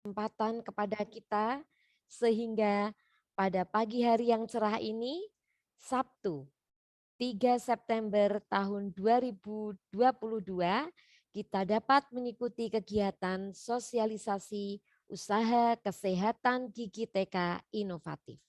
Kesempatan kepada kita sehingga pada pagi hari yang cerah ini, Sabtu 3 September tahun 2022, kita dapat mengikuti kegiatan sosialisasi usaha kesehatan gigi TK inovatif.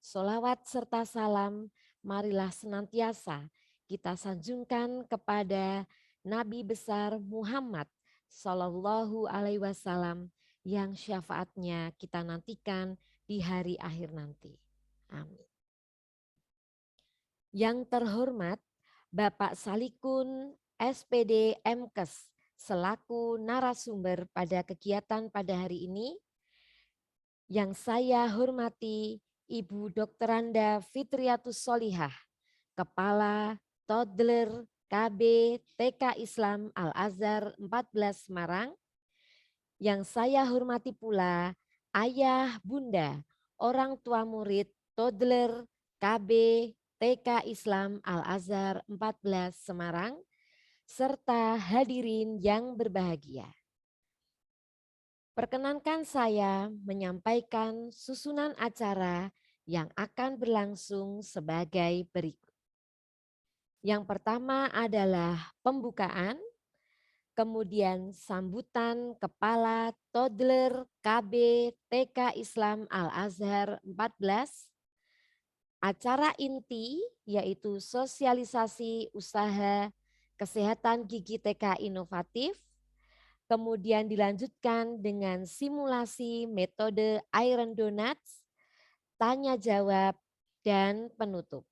Sholawat serta salam marilah senantiasa kita sanjungkan kepada Nabi besar Muhammad Sallallahu Alaihi Wasallam yang syafaatnya kita nantikan di hari akhir nanti. Amin. Yang terhormat Bapak Salikun SPD MKes selaku narasumber pada kegiatan pada hari ini, yang saya hormati Ibu Dokteranda Fitriatus Solihah, Kepala Toddler KB TK Islam Al-Azhar 14 Semarang. Yang saya hormati pula ayah, bunda, orang tua murid Toddler KB TK Islam Al-Azhar 14 Semarang, serta hadirin yang berbahagia. Perkenankan saya menyampaikan susunan acara yang akan berlangsung sebagai berikut. Yang pertama adalah pembukaan, kemudian sambutan Kepala Toddler KB TK Islam Al-Azhar 14, acara inti yaitu sosialisasi usaha kesehatan gigi TK inovatif, kemudian dilanjutkan dengan simulasi metode Iron Donuts, tanya jawab, dan penutup.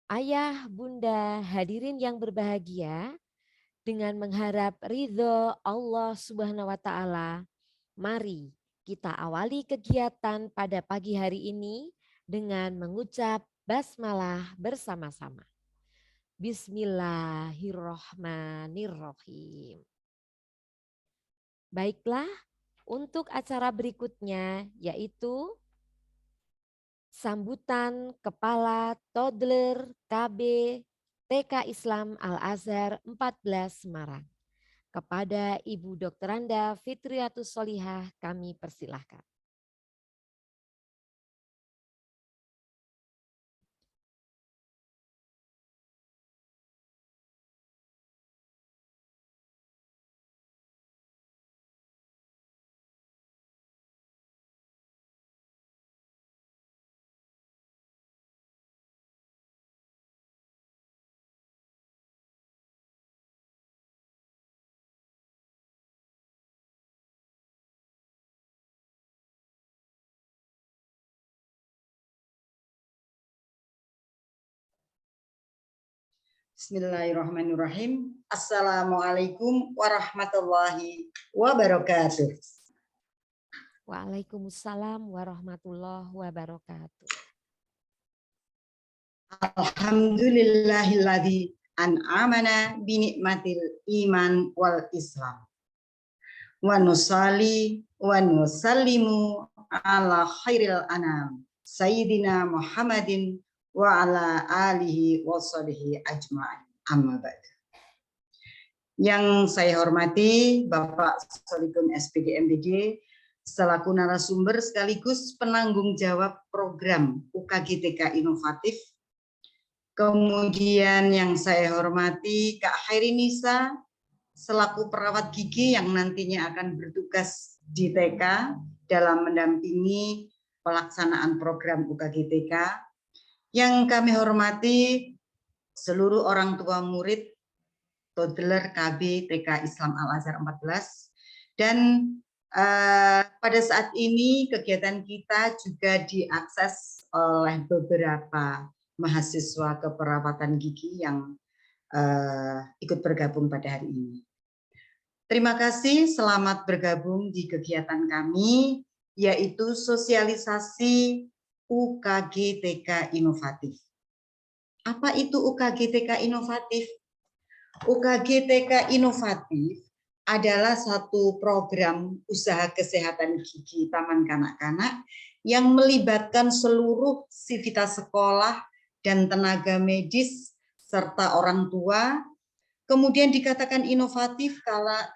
Ayah, bunda, hadirin yang berbahagia, dengan mengharap ridho Allah Subhanahu wa Ta'ala, mari kita awali kegiatan pada pagi hari ini dengan mengucap basmalah bersama-sama. Bismillahirrohmanirrohim. Baiklah, untuk acara berikutnya yaitu sambutan Kepala Toddler KB TK Islam Al-Azhar 14 Semarang. Kepada Ibu Dokteranda Fitriatus Solihah kami persilahkan. Bismillahirrahmanirrahim. Assalamualaikum warahmatullahi wabarakatuh. Waalaikumsalam warahmatullahi wabarakatuh. Alhamdulillahilladzi an'amana binikmatil iman wal islam. Wa nusali wa nusallimu ala khairil anam Sayyidina Muhammadin wa ala alihi wa sahbihi ajma'in. Amma ba'du. Yang saya hormati Bapak Salikun SPD MDG selaku narasumber sekaligus penanggung jawab program UKG TK Inovatif. Kemudian yang saya hormati Kak Khairinisa selaku perawat gigi yang nantinya akan bertugas di TK dalam mendampingi pelaksanaan program UKG TK. Yang kami hormati seluruh orang tua murid Toddler KB TK Islam Al-Azhar 14, dan pada saat ini kegiatan kita juga diakses oleh beberapa mahasiswa keperawatan gigi yang ikut bergabung pada hari ini. Terima kasih, selamat bergabung di kegiatan kami, yaitu sosialisasi UKG TK Inovatif. Apa itu UKG TK Inovatif? UKG TK Inovatif adalah satu program usaha kesehatan gigi taman kanak-kanak yang melibatkan seluruh sivitas sekolah dan tenaga medis serta orang tua Kemudian dikatakan inovatif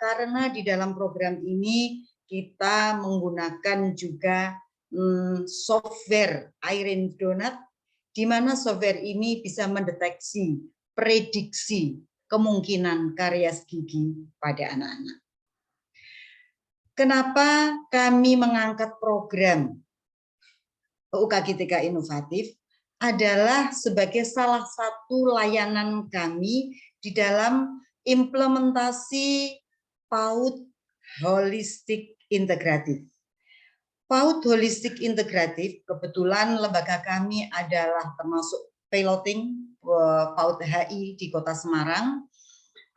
karena di dalam program ini kita menggunakan juga software Iron Donut, di mana software ini bisa mendeteksi, prediksi kemungkinan karies gigi pada anak-anak. Kenapa kami mengangkat program UKGTK inovatif? Adalah sebagai salah satu layanan kami di dalam implementasi PAUD holistik integratif. PAUD holistik integratif, kebetulan lembaga kami adalah termasuk piloting PAUD HI di Kota Semarang,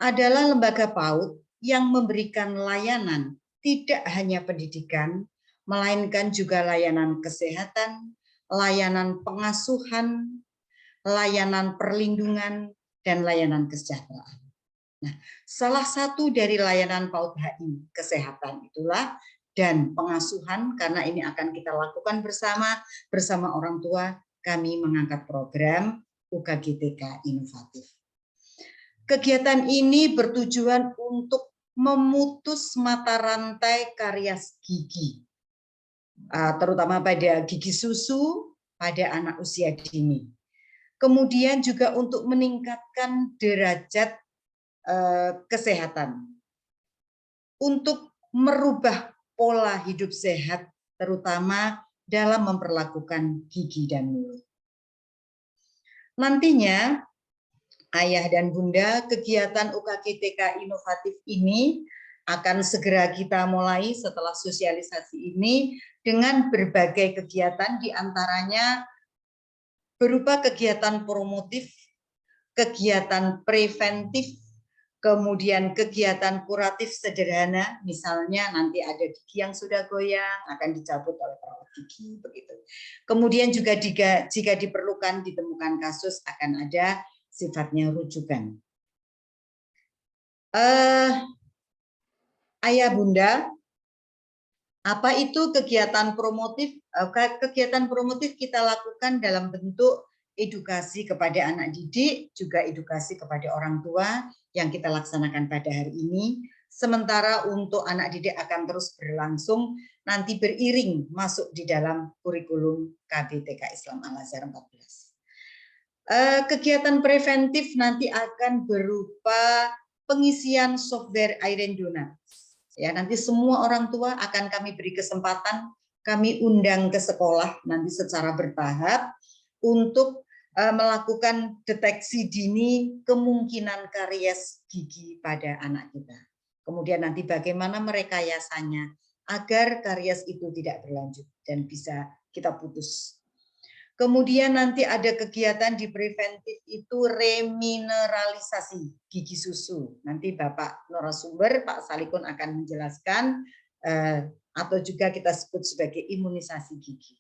adalah lembaga PAUD yang memberikan layanan tidak hanya pendidikan, melainkan juga layanan kesehatan, layanan pengasuhan, layanan perlindungan, dan layanan kesejahteraan. Nah, salah satu dari layanan PAUD HI kesehatan itulah dan pengasuhan, karena ini akan kita lakukan bersama orang tua, kami mengangkat program UKGTK inovatif. Kegiatan ini bertujuan untuk memutus mata rantai karies gigi, terutama pada gigi susu pada anak usia dini. Kemudian juga untuk meningkatkan derajat kesehatan, untuk merubah pola hidup sehat, terutama dalam memperlakukan gigi dan mulut. Nantinya, Ayah dan Bunda, kegiatan UKGTK inovatif ini akan segera kita mulai setelah sosialisasi ini dengan berbagai kegiatan, diantaranya berupa kegiatan promotif, kegiatan preventif, kemudian kegiatan kuratif sederhana, misalnya nanti ada gigi yang sudah goyang akan dicabut oleh perawat gigi, begitu. Kemudian juga jika diperlukan ditemukan kasus akan ada sifatnya rujukan. Ayah Bunda, apa itu kegiatan promotif? Kegiatan promotif kita lakukan dalam bentuk edukasi kepada anak didik, juga edukasi kepada orang tua yang kita laksanakan pada hari ini. Sementara untuk anak didik akan terus berlangsung, nanti beriring masuk di dalam kurikulum KGTK Islam Al-Azhar 14. Kegiatan preventif nanti akan berupa pengisian software Iron Donut. Ya, nanti semua orang tua akan kami beri kesempatan, kami undang ke sekolah nanti secara bertahap untuk melakukan deteksi dini kemungkinan karies gigi pada anak kita. Kemudian nanti bagaimana merekayasanya agar karies itu tidak berlanjut dan bisa kita putus. Kemudian nanti ada kegiatan di preventif itu remineralisasi gigi susu. Nanti Bapak narasumber Pak Salikun akan menjelaskan atau juga kita sebut sebagai imunisasi gigi.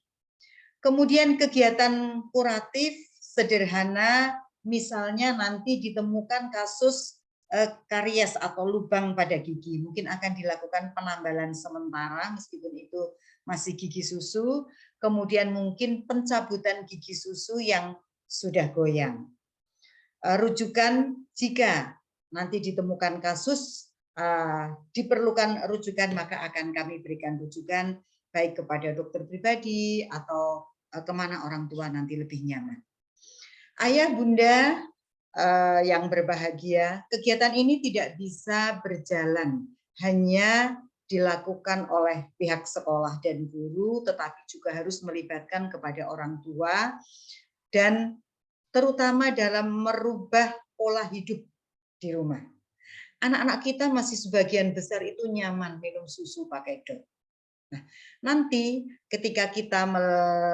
Kemudian kegiatan kuratif sederhana, misalnya nanti ditemukan kasus karies atau lubang pada gigi, mungkin akan dilakukan penambalan sementara meskipun itu masih gigi susu, kemudian mungkin pencabutan gigi susu yang sudah goyang. Rujukan jika nanti ditemukan kasus diperlukan rujukan, maka akan kami berikan rujukan baik kepada dokter pribadi atau kemana orang tua nanti lebih nyaman. Ayah Bunda yang berbahagia, kegiatan ini tidak bisa berjalan hanya dilakukan oleh pihak sekolah dan guru, tetapi juga harus melibatkan kepada orang tua dan terutama dalam merubah pola hidup di rumah. Anak-anak kita masih sebagian besar itu nyaman minum susu pakai dot. Nah, nanti ketika kita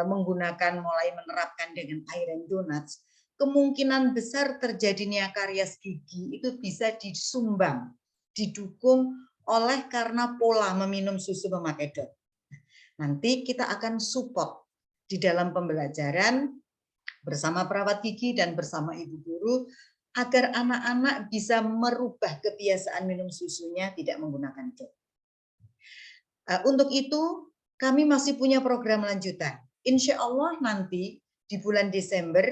menggunakan mulai menerapkan dengan Iron Donuts, kemungkinan besar terjadinya karies gigi itu bisa disumbang, didukung oleh karena pola meminum susu memakai dot. Nanti kita akan support di dalam pembelajaran bersama perawat gigi dan bersama ibu guru agar anak-anak bisa merubah kebiasaan minum susunya tidak menggunakan dot. Untuk itu kami masih punya program lanjutan. Insya Allah nanti di bulan Desember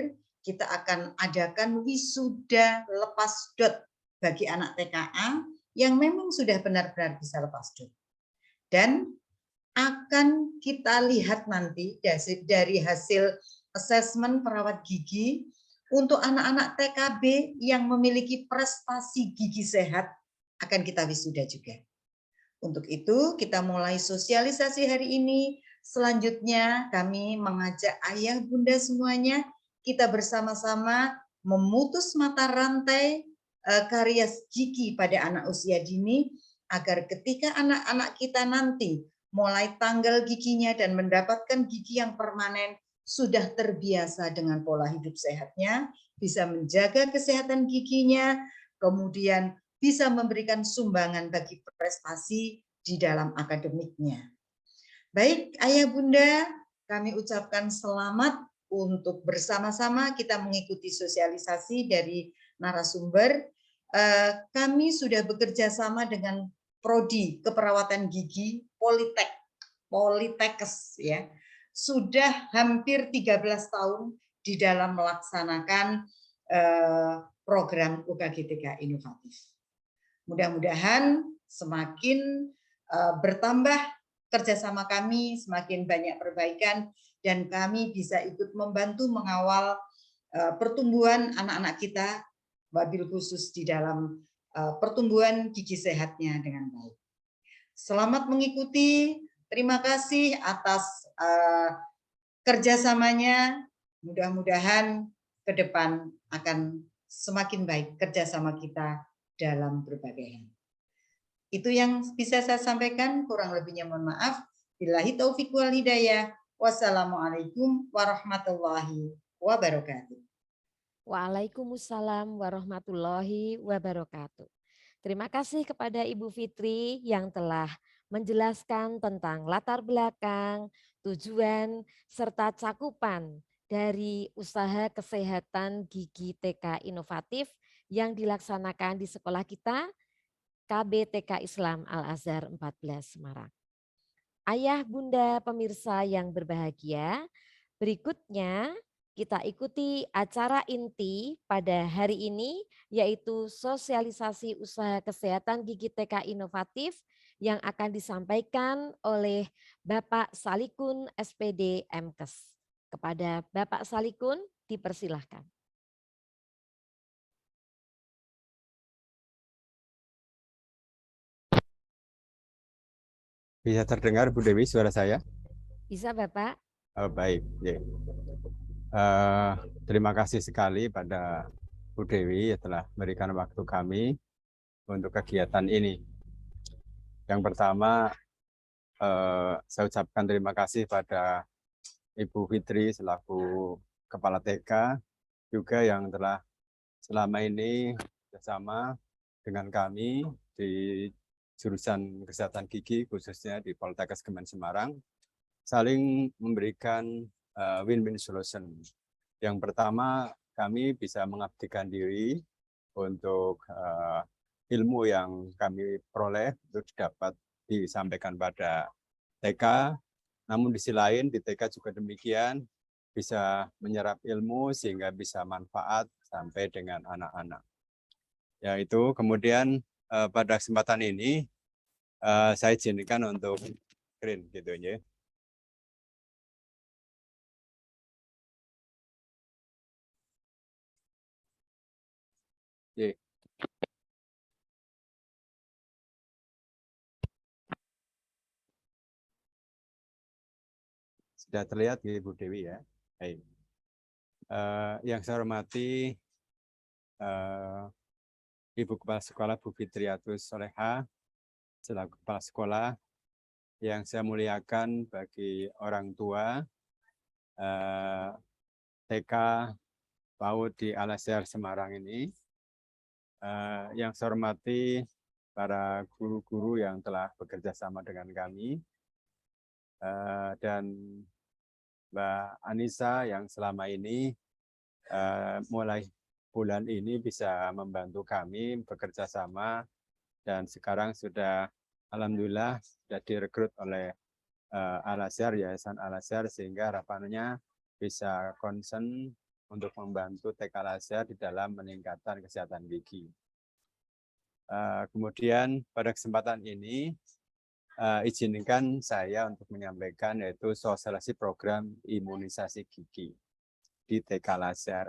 kita akan adakan wisuda lepas dot bagi anak TKA yang memang sudah benar-benar bisa lepas dulu. Dan akan kita lihat nanti dari hasil asesmen perawat gigi untuk anak-anak TKB yang memiliki prestasi gigi sehat akan kita wisuda juga. Untuk itu kita mulai sosialisasi hari ini. Selanjutnya kami mengajak ayah bunda semuanya kita bersama-sama memutus mata rantai karies gigi pada anak usia dini agar ketika anak-anak kita nanti mulai tanggal giginya dan mendapatkan gigi yang permanen sudah terbiasa dengan pola hidup sehatnya, bisa menjaga kesehatan giginya, kemudian bisa memberikan sumbangan bagi prestasi di dalam akademiknya. Baik, Ayah Bunda, kami ucapkan selamat untuk bersama-sama kita mengikuti sosialisasi dari narasumber. Kami sudah bekerja sama dengan Prodi Keperawatan Gigi Politekes ya. Sudah hampir 13 tahun di dalam melaksanakan program UKGTK inovatif. Mudah-mudahan semakin bertambah kerjasama kami, semakin banyak perbaikan, dan kami bisa ikut membantu mengawal pertumbuhan anak-anak kita, wabil khusus di dalam pertumbuhan gigi sehatnya dengan baik. Selamat mengikuti, terima kasih atas kerjasamanya, mudah-mudahan ke depan akan semakin baik kerjasama kita dalam berbagai hal. Itu yang bisa saya sampaikan, kurang lebihnya mohon maaf. Billahi taufiq wal hidayah. Wassalamualaikum warahmatullahi wabarakatuh. Waalaikumsalam warahmatullahi wabarakatuh. Terima kasih kepada Ibu Fitri yang telah menjelaskan tentang latar belakang, tujuan, serta cakupan dari usaha kesehatan gigi TK inovatif yang dilaksanakan di sekolah kita, KBTK Islam Al-Azhar 14 Semarang. Ayah bunda pemirsa yang berbahagia, berikutnya kita ikuti acara inti pada hari ini, yaitu sosialisasi usaha kesehatan gigi TK inovatif yang akan disampaikan oleh Bapak Salikun SPD MKes. Kepada Bapak Salikun dipersilahkan. Bisa terdengar Bu Dewi suara saya? Bisa Bapak? Oh, baik. Ya. Terima kasih sekali pada Bu Dewi yang telah memberikan waktu kami untuk kegiatan ini. Yang pertama, saya ucapkan terima kasih pada Ibu Fitri selaku Kepala TK, juga yang telah selama ini bersama dengan kami di jurusan kesehatan gigi, khususnya di Poltekkes Kemen Semarang, saling memberikan win-win solution. Yang pertama, kami bisa mengabdikan diri untuk ilmu yang kami peroleh untuk dapat disampaikan pada TK. Namun di sisi lain di TK juga demikian, bisa menyerap ilmu sehingga bisa manfaat sampai dengan anak-anak. Yaitu kemudian pada kesempatan ini saya izinkan untuk screen gitu ya. Oke. Sudah terlihat Bu Dewi ya. Baik. Yang saya hormati Ibu Kepala Sekolah Bu Fitriatus Soleha selaku Kepala Sekolah, yang saya muliakan bagi orang tua TK PAUD di Al-Azhar Semarang ini, yang saya hormati para guru-guru yang telah bekerja sama dengan kami, dan Mbak Anissa yang selama ini mulai bulan ini bisa membantu kami bekerja sama, dan sekarang sudah alhamdulillah sudah direkrut oleh Al-Azhar, Yayasan Al-Azhar, sehingga harapannya bisa concern untuk membantu TK Al-Azhar di dalam meningkatkan kesehatan gigi. Kemudian pada kesempatan ini izinkan saya untuk menyampaikan yaitu sosialisasi program imunisasi gigi di TK Lazar.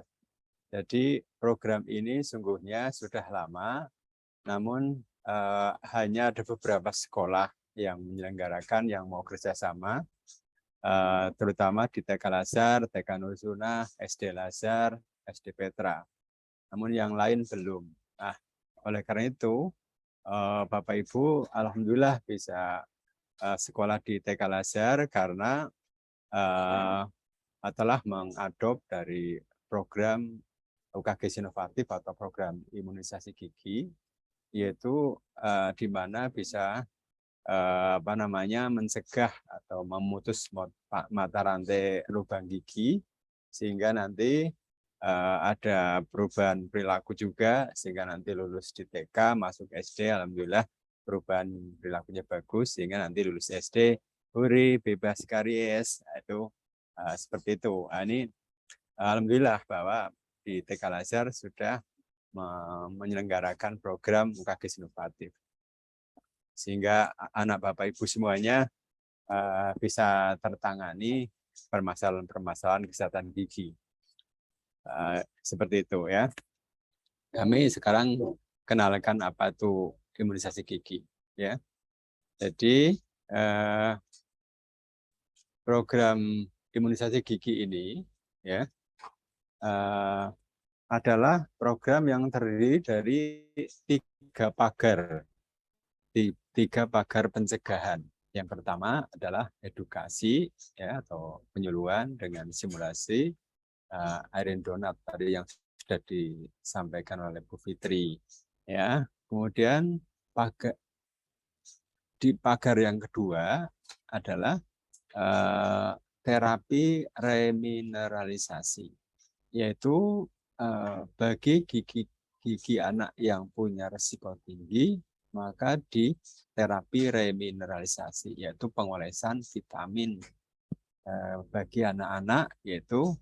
Jadi program ini sungguhnya sudah lama, namun hanya ada beberapa sekolah yang menyelenggarakan yang mau kerjasama, terutama di TK Lazar, TK Nur Sunnah, SD Lazar, SD Petra. Namun yang lain belum. Nah, oleh karena itu, Bapak Ibu, alhamdulillah bisa sekolah di TK Lazar karena telah mengadop dari program UKG inovatif atau program imunisasi gigi, yaitu di mana bisa mencegah atau memutus mata rantai lubang gigi sehingga nanti ada perubahan perilaku juga sehingga nanti lulus di TK masuk SD alhamdulillah perubahan perilakunya bagus sehingga nanti lulus SD huri bebas karies itu seperti itu. Ini alhamdulillah bahwa di TK Lazar sudah menyelenggarakan program UKG inovatif sehingga anak Bapak Ibu semuanya bisa tertangani permasalahan-permasalahan kesehatan gigi. Seperti itu ya. Kami sekarang kenalkan apa itu imunisasi gigi ya. Jadi program imunisasi gigi ini ya adalah program yang terdiri dari tiga pagar pencegahan. Yang pertama adalah edukasi ya atau penyuluhan dengan simulasi Iron Donut tadi yang sudah disampaikan oleh Bu Fitri ya. Kemudian di pagar yang kedua adalah terapi remineralisasi, yaitu bagi gigi anak yang punya risiko tinggi maka di terapi remineralisasi, yaitu pengolesan vitamin bagi anak-anak, yaitu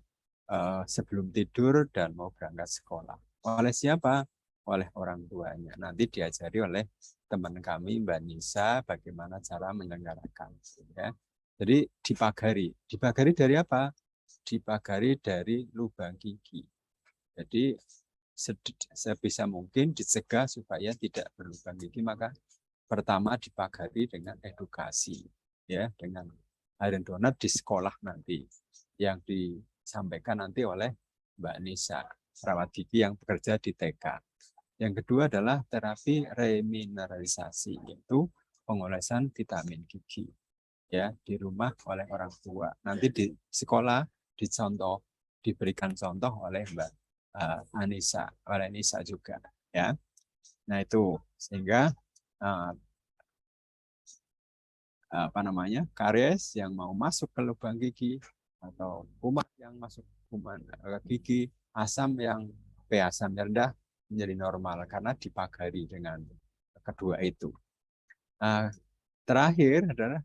sebelum tidur dan mau berangkat sekolah. Oleh siapa? Oleh orang tuanya. Nanti diajari oleh teman kami, Mbak Nisa, bagaimana cara menyelenggarakan. Ya. Jadi dipagari dari apa? Dipagari dari lubang gigi. Jadi sebisa mungkin dicegah supaya tidak berlubang gigi, maka pertama dipagari dengan edukasi, ya, dengan Iron Donut di sekolah nanti yang disampaikan nanti oleh Mbak Nisa, perawat gigi yang bekerja di TK. Yang kedua adalah terapi remineralisasi, yaitu pengolesan vitamin gigi, ya, di rumah oleh orang tua. Nanti di sekolah diberikan contoh oleh Mbak Anissa, oleh Nisa juga, ya. Nah itu sehingga karies yang mau masuk ke lubang gigi atau kuman yang masuk kuman gigi, asam yang pH rendah menjadi normal karena dipagari dengan kedua itu. Terakhir adalah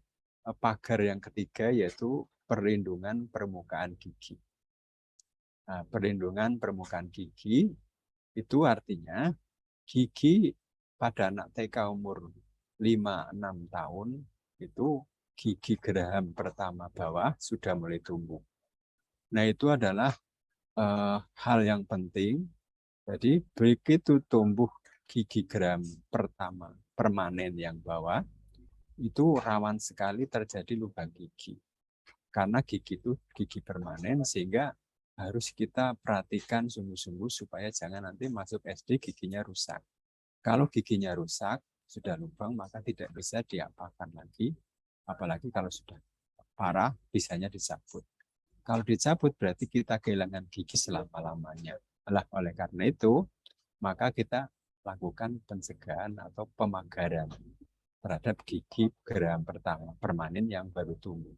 pagar yang ketiga yaitu perlindungan permukaan gigi. Perlindungan permukaan gigi itu artinya gigi pada anak TK umur 5-6 tahun itu gigi geraham pertama bawah sudah mulai tumbuh. Nah itu adalah hal yang penting. Jadi begitu tumbuh gigi geraham pertama permanen yang bawah, itu rawan sekali terjadi lubang gigi. Karena gigi itu gigi permanen sehingga harus kita perhatikan sungguh-sungguh supaya jangan nanti masuk SD giginya rusak. Kalau giginya rusak, sudah lubang, maka tidak bisa diapakan lagi. Apalagi kalau sudah parah, bisanya dicabut. Kalau dicabut berarti kita kehilangan gigi selama-lamanya. Oleh karena itu, maka kita lakukan pencegahan atau pemagaran terhadap gigi geraham pertama permanen yang baru tumbuh.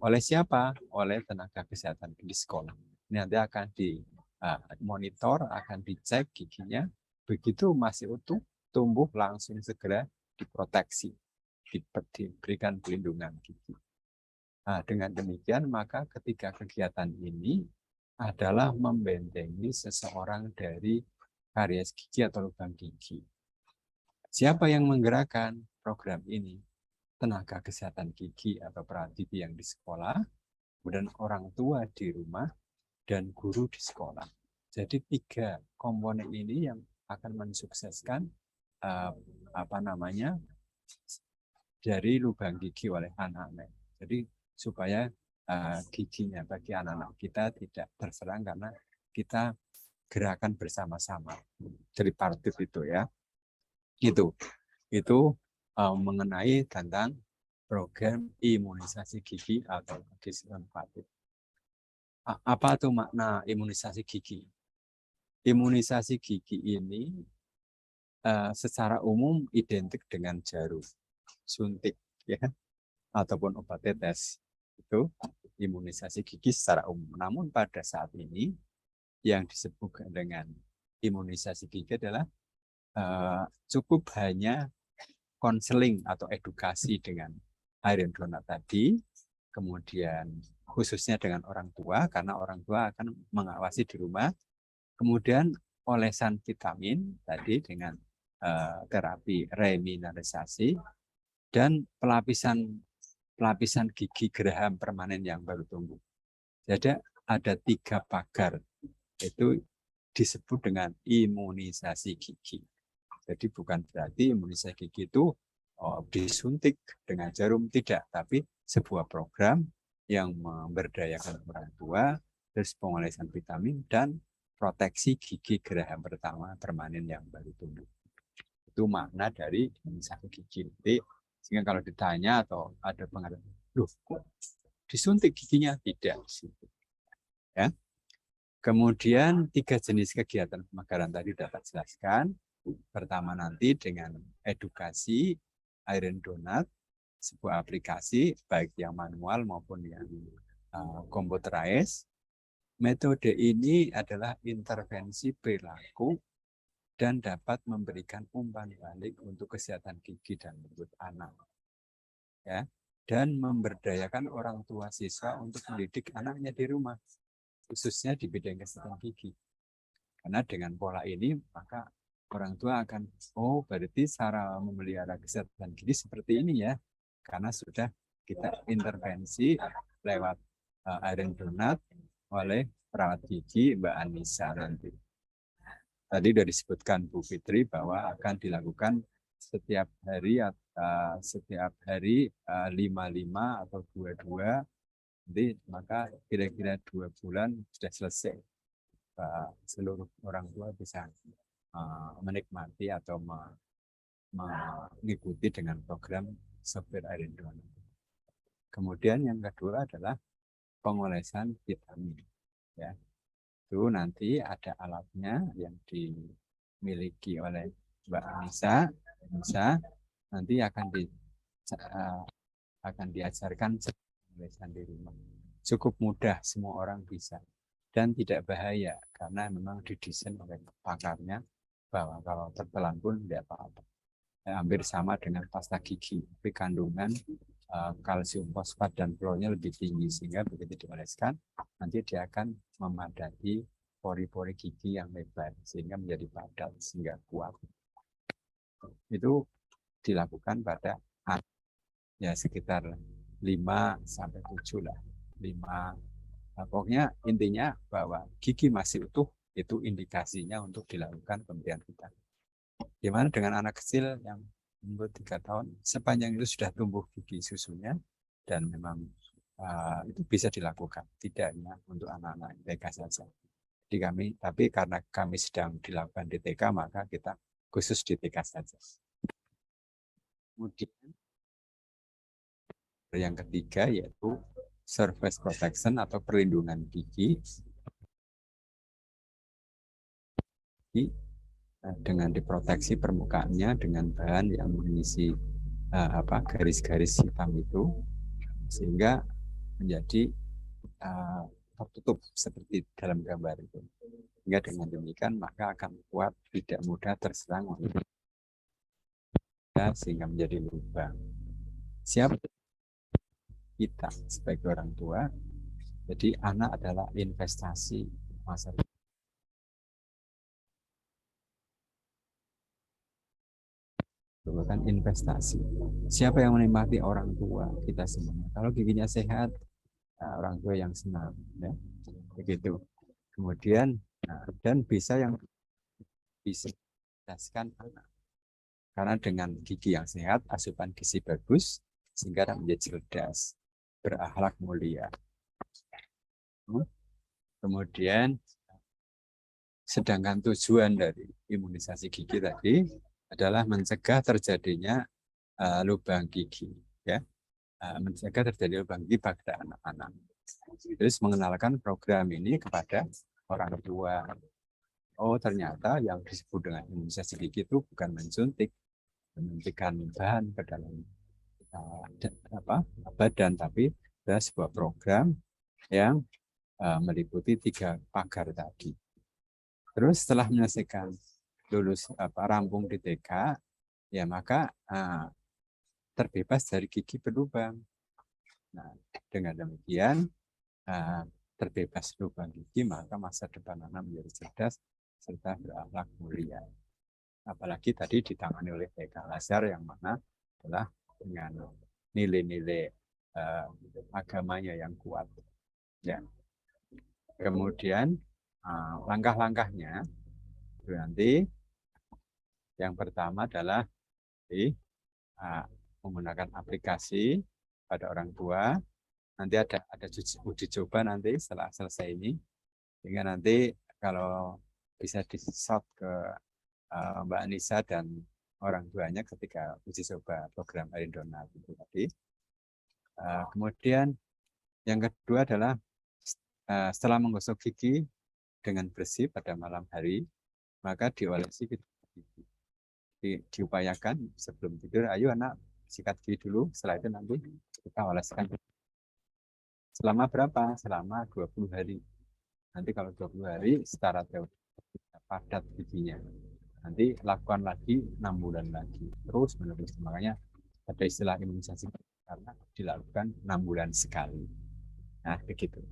Oleh siapa? Oleh tenaga kesehatan di sekolah. Ini nanti akan dimonitor, akan dicek giginya. Begitu masih utuh, tumbuh langsung segera diproteksi, diberikan pelindungan gigi. Dengan demikian maka ketiga kegiatan ini adalah membentengi seseorang dari karies gigi atau lubang gigi. Siapa yang menggerakkan program ini? Tenaga kesehatan gigi atau perawat gigi yang di sekolah, kemudian orang tua di rumah, dan guru di sekolah. Jadi 3 komponen ini yang akan mensukseskan dari lubang gigi oleh anak-anak. Jadi supaya giginya bagi anak-anak kita tidak terserang karena kita gerakan bersama-sama. Tripartit itu ya. Itu mengenai tentang program imunisasi gigi atau disinfektan. Apa itu makna imunisasi gigi? Imunisasi gigi ini secara umum identik dengan jarum, suntik, ya, ataupun obat tetes. Itu imunisasi gigi secara umum. Namun pada saat ini yang disebut dengan imunisasi gigi adalah cukup hanya konseling atau edukasi dengan Iron Donut tadi, kemudian khususnya dengan orang tua, karena orang tua akan mengawasi di rumah, kemudian olesan vitamin tadi dengan terapi remineralisasi, dan pelapisan gigi geraham permanen yang baru tumbuh. Jadi ada 3 pagar, itu disebut dengan imunisasi gigi. Jadi bukan berarti imunisasi gigi itu disuntik dengan jarum, tidak, tapi sebuah program yang memberdayakan orang tua, terus pengolesan vitamin dan proteksi gigi geraham pertama permanen yang baru tumbuh. Itu makna dari imunisasi gigi. Jadi, sehingga kalau ditanya atau ada pengalaman, loh kok disuntik giginya? Tidak. Ya. Kemudian 3 jenis kegiatan pemekaran tadi dapat jelaskan. Pertama nanti dengan edukasi Iron Donut, sebuah aplikasi baik yang manual maupun yang computerized. Metode ini adalah intervensi perilaku dan dapat memberikan umpan balik untuk kesehatan gigi dan mulut anak. Ya, dan memberdayakan orang tua siswa untuk mendidik anaknya di rumah, khususnya di bidang kesehatan gigi. Karena dengan pola ini maka orang tua akan, oh berarti cara memelihara kesehatan gigi seperti ini ya, karena sudah kita intervensi lewat Iron Donut oleh perawat gigi Mbak Anissa nanti. Tadi sudah disebutkan Bu Fitri bahwa akan dilakukan setiap hari 5-5 atau 2-2, nanti maka kira-kira 2 bulan sudah selesai. Seluruh orang tua bisa menikmati atau mengikuti dengan program Sopir Iron Donut. Kemudian yang kedua adalah pengolesan vitamin. Ya, itu nanti ada alatnya yang dimiliki oleh Mbak Anissa. Nanti akan diajarkan pengolesan di rumah. Cukup mudah, semua orang bisa. Dan tidak bahaya karena memang didesain oleh pakarnya bahwa kalau tertelan pun tidak apa-apa. Hampir sama dengan pasta gigi, tapi kandungan kalsium fosfat dan klornya lebih tinggi, sehingga begitu dioleskan nanti dia akan memadati pori-pori gigi yang lebar sehingga menjadi padat sehingga kuat. Itu dilakukan pada ya sekitar 5-7 lah. 5. Nah, pokoknya intinya bahwa gigi masih utuh itu indikasinya untuk dilakukan pemberian vitamin. Gimana dengan anak kecil yang umur 3 tahun, sepanjang itu sudah tumbuh gigi susunya dan memang itu bisa dilakukan, tidak hanya untuk anak-anak TK saja. Tapi karena kami sedang dilakukan di TK, maka kita khusus di TK saja. Kemudian yang ketiga yaitu surface protection atau perlindungan gigi. Dengan diproteksi permukaannya dengan bahan yang mengisi garis-garis hitam itu, sehingga menjadi tertutup seperti dalam gambar itu. Sehingga dengan demikian maka akan kuat, tidak mudah terserang oleh sehingga menjadi lubang. Siapa kita sebagai orang tua? Jadi anak adalah investasi masa depan. merupakan investasi. Siapa yang menikmati? Orang tua kita semuanya. Kalau giginya sehat, orang tua yang senang, ya. Begitu. Kemudian dan bisa mencerdaskan anak. Karena dengan gigi yang sehat, asupan gizi bagus, sehingga anak menjadi cerdas, berakhlak mulia. Kemudian, sedangkan tujuan dari imunisasi gigi tadi adalah mencegah terjadinya lubang gigi, ya, mencegah terjadi lubang gigi pada anak-anak. Terus mengenalkan program ini kepada orang tua. Oh, ternyata yang disebut dengan imunisasi gigi itu bukan menyuntikkan bahan ke dalam badan, tapi adalah sebuah program yang meliputi 3 pagar tadi. Terus setelah menyelesaikan lulus rampung di TK, ya maka terbebas dari gigi berlubang. Nah, dengan demikian terbebas lubang gigi, maka masa depan anak menjadi cerdas serta berakhlak mulia. Apalagi tadi ditangani oleh TK Al-Azhar yang mana adalah dengan nilai-nilai agamanya yang kuat. Ya. Kemudian langkah-langkahnya nanti yang pertama adalah menggunakan aplikasi pada orang tua. Nanti ada uji coba nanti setelah selesai ini, sehingga nanti kalau bisa di-shot ke Mbak Anissa dan orang tuanya ketika uji coba program Arindona itu tadi. Kemudian yang kedua adalah setelah menggosok gigi dengan bersih pada malam hari, maka diolesi gigi. Diupayakan sebelum tidur, ayo anak sikat gigi dulu, setelah itu nanti kita oleskan. Selama berapa? Selama 20 hari. Nanti kalau 20 hari secara teori padat giginya. Nanti lakukan lagi 6 bulan lagi. Terus menerus. Makanya ada istilah imunisasi karena dilakukan 6 bulan sekali. Nah, begitu.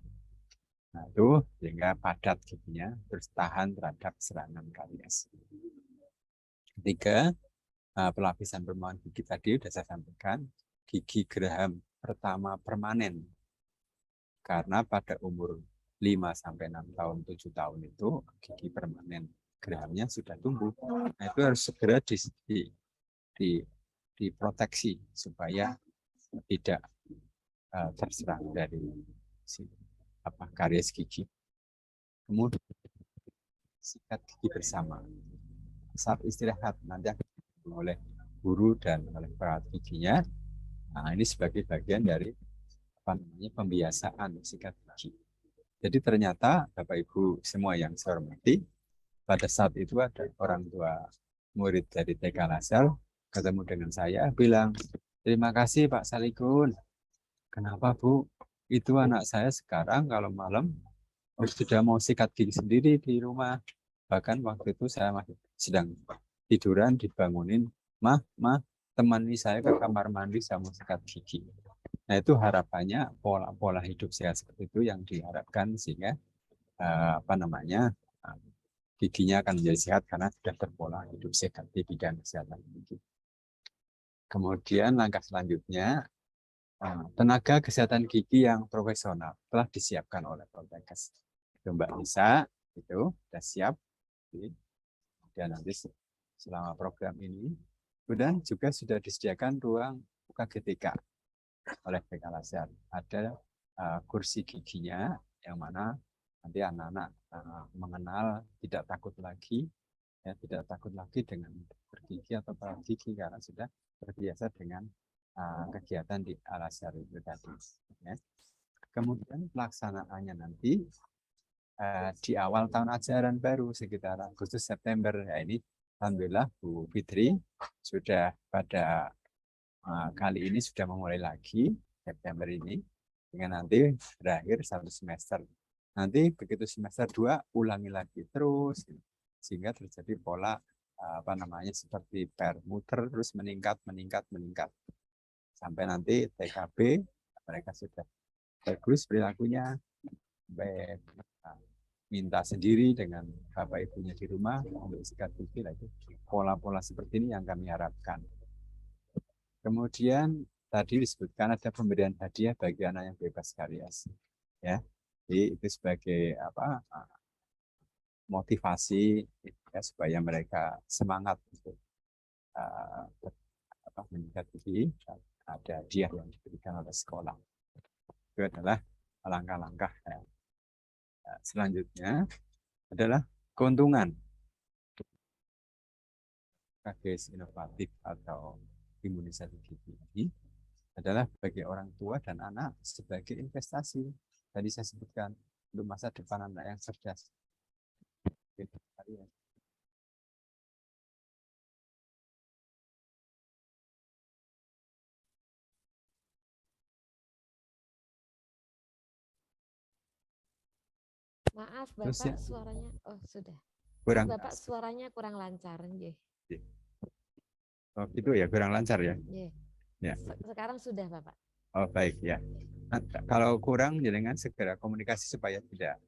Nah, itu sehingga padat giginya terus tahan terhadap serangan karies. Ketiga, pelapisan permukaan gigi tadi sudah saya sampaikan. Gigi geraham pertama permanen. Karena pada umur 5-6 tahun, 7 tahun itu gigi permanen. Gerahamnya sudah tumbuh. Nah, itu harus segera diproteksi supaya tidak terserang dari karies gigi. Kemudian sikat gigi bersama. Saat istirahat nanti akan oleh guru dan oleh perawat giginya. Nah, ini sebagai bagian dari pembiasaan sikat gigi. Jadi ternyata Bapak Ibu semua yang saya hormati, pada saat itu ada orang tua murid dari TK Al-Azhar ketemu dengan saya, bilang, terima kasih Pak Salikun. Kenapa Bu? Itu anak saya sekarang kalau malam sudah mau sikat gigi sendiri di rumah. Bahkan waktu itu saya masih sedang tiduran, dibangunin, mah, temani saya ke kamar mandi, saya mau sikat gigi. Nah, itu harapannya pola hidup sehat seperti itu yang diharapkan sehingga giginya akan menjadi sehat karena sudah berpola hidup sehat di bidang kesehatan gigi. Kemudian langkah selanjutnya, tenaga kesehatan gigi yang profesional telah disiapkan oleh Poltekkes. Mbak Nisa itu sudah siap. Dan nanti selama program ini, kemudian juga sudah disediakan ruang UKGTK oleh TK Al-Azhar. Ada kursi giginya yang mana nanti anak-anak mengenal, tidak takut lagi dengan bergigi atau perawat gigi karena sudah terbiasa dengan kegiatan di Al-Azhar itu tadi. Ya. Kemudian pelaksanaannya nanti di awal tahun ajaran baru sekitar Agustus September. Ya, ini alhamdulillah Bu Fitri sudah pada kali ini sudah memulai lagi September ini dengan nanti berakhir 1 semester. Nanti begitu semester 2 ulangi lagi terus sehingga terjadi pola seperti permuter terus meningkat sampai nanti TKB mereka sudah bagus perilakunya, baik minta sendiri dengan bapak ibunya di rumah untuk sikat gigi. Itu pola-pola seperti ini yang kami harapkan. Kemudian tadi disebutkan ada pemberian hadiah bagi anak yang bebas karyasi, ya. Jadi itu sebagai apa, motivasi ya, supaya mereka semangat untuk meningkat tinggi. Ada hadiah yang diberikan oleh sekolah. Itu adalah langkah-langkah ya. Selanjutnya adalah keuntungan KGS inovatif atau imunisasi gigi ini adalah bagi orang tua dan anak sebagai investasi. Tadi saya sebutkan untuk masa depan anak yang cerdas. Maaf Terus Bapak ya, suaranya, oh sudah. Maaf kurang Bapak suaranya kurang lancar. Nggih. oh, itu ya kurang lancar ya. Nggih. Ya. Sekarang sudah Bapak. Oh baik ya. Nah, kalau kurang jangan segera komunikasi supaya tidak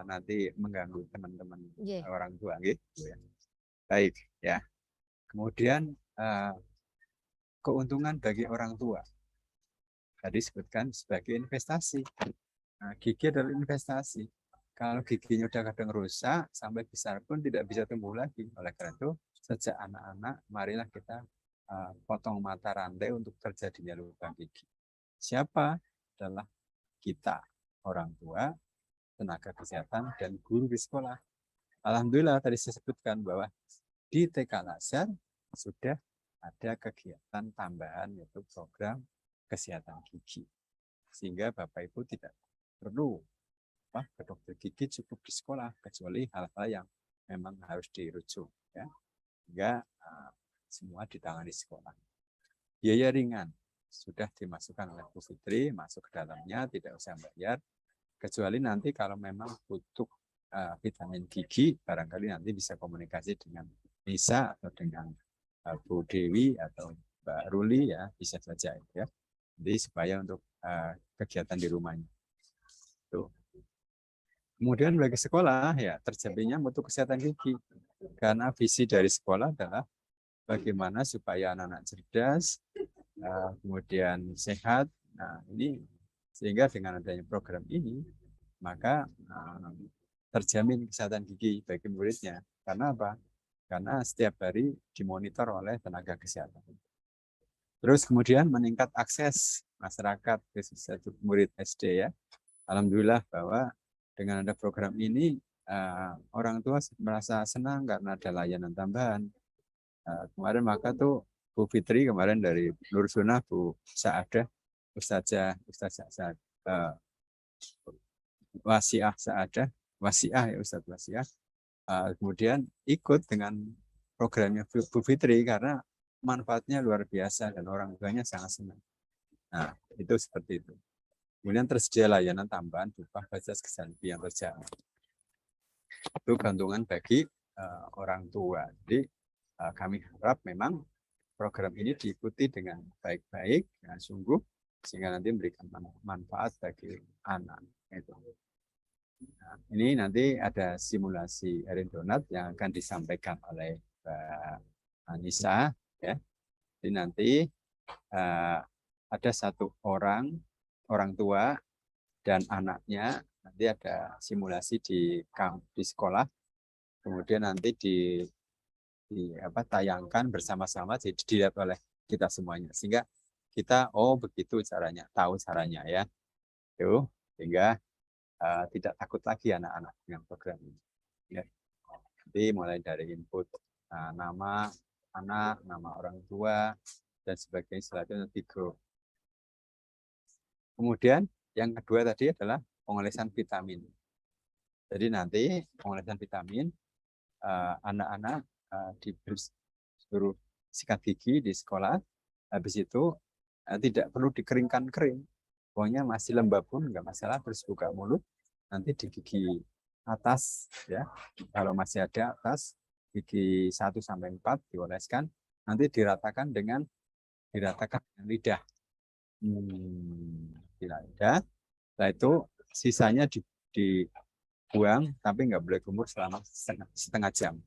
nanti mengganggu teman-teman orang tua gitu ya. Baik ya. Kemudian keuntungan bagi orang tua. Tadi disebutkan sebagai investasi. Nah, gigi adalah investasi. Kalau giginya udah kadang rusak, sampai besar pun tidak bisa tumbuh lagi. Oleh karena itu, sejak anak-anak, marilah kita potong mata rantai untuk terjadinya lubang gigi. Siapa? Adalah kita, orang tua, tenaga kesehatan, dan guru di sekolah. Alhamdulillah tadi saya sebutkan bahwa di TK Al-Azhar sudah ada kegiatan tambahan yaitu program kesehatan gigi. Sehingga Bapak Ibu tidak perlu ke dokter gigi, cukup di sekolah, kecuali hal-hal yang memang harus dirujuk. Ya. Sehingga semua ditangani di sekolah. Biaya ringan sudah dimasukkan oleh Bu Fitri, masuk ke dalamnya, tidak usah bayar. Kecuali nanti kalau memang butuh vitamin gigi, barangkali nanti bisa komunikasi dengan Nisa atau dengan Bu Dewi atau Mbak Ruli, ya bisa saja ya. Jadi supaya untuk kegiatan di rumahnya. Tuh. Kemudian bagi sekolah ya terjadinya mutu kesehatan gigi. Karena visi dari sekolah adalah bagaimana supaya anak-anak cerdas, kemudian sehat. Nah, ini sehingga dengan adanya program ini maka terjamin kesehatan gigi bagi muridnya. Karena apa? Karena setiap hari dimonitor oleh tenaga kesehatan. Terus kemudian meningkat akses masyarakat khususnya murid SD ya. Alhamdulillah bahwa dengan ada program ini orang tua merasa senang karena ada layanan tambahan. Kemarin maka tuh Bu Fitri kemarin dari Nur Sunnah, Bu Saadah, Ustazah Wasiah Saadah, Wasiah ya Ustaz Wasiah, kemudian ikut dengan programnya Bu Fitri karena manfaatnya luar biasa dan orang tuanya sangat senang. Nah, itu seperti itu. Kemudian tersedia layanan tambahan berupa fasilitas kesehatan yang terjamin. Itu keuntungan bagi orang tua. Jadi kami harap memang program ini diikuti dengan baik-baik, dengan sungguh, sehingga nanti memberikan manfaat bagi anak. Nah, ini nanti ada simulasi Erin Donat yang akan disampaikan oleh Mbak Anissa. Ya. Jadi nanti ada satu orang tua dan anaknya, nanti ada simulasi di sekolah, kemudian nanti tayangkan bersama-sama, jadi dilihat oleh kita semuanya, sehingga kita begitu caranya, tahu caranya ya, tuh, sehingga tidak takut lagi anak-anak dengan program ini. Ya. Jadi mulai dari input nama anak, nama orang tua dan sebagainya, selanjutnya nanti grup. Kemudian yang kedua tadi adalah pengolesan vitamin. Jadi nanti pengolesan vitamin anak-anak disuruh sikat gigi di sekolah. Habis itu tidak perlu dikeringkan kering. Pokoknya masih lembab pun nggak masalah, terus buka mulut. Nanti di gigi atas ya. Kalau masih ada atas gigi 1 sampai 4 dioleskan, nanti diratakan dengan lidah. Lidah. Setelah itu sisanya dibuang, tapi nggak boleh kumur selama setengah jam.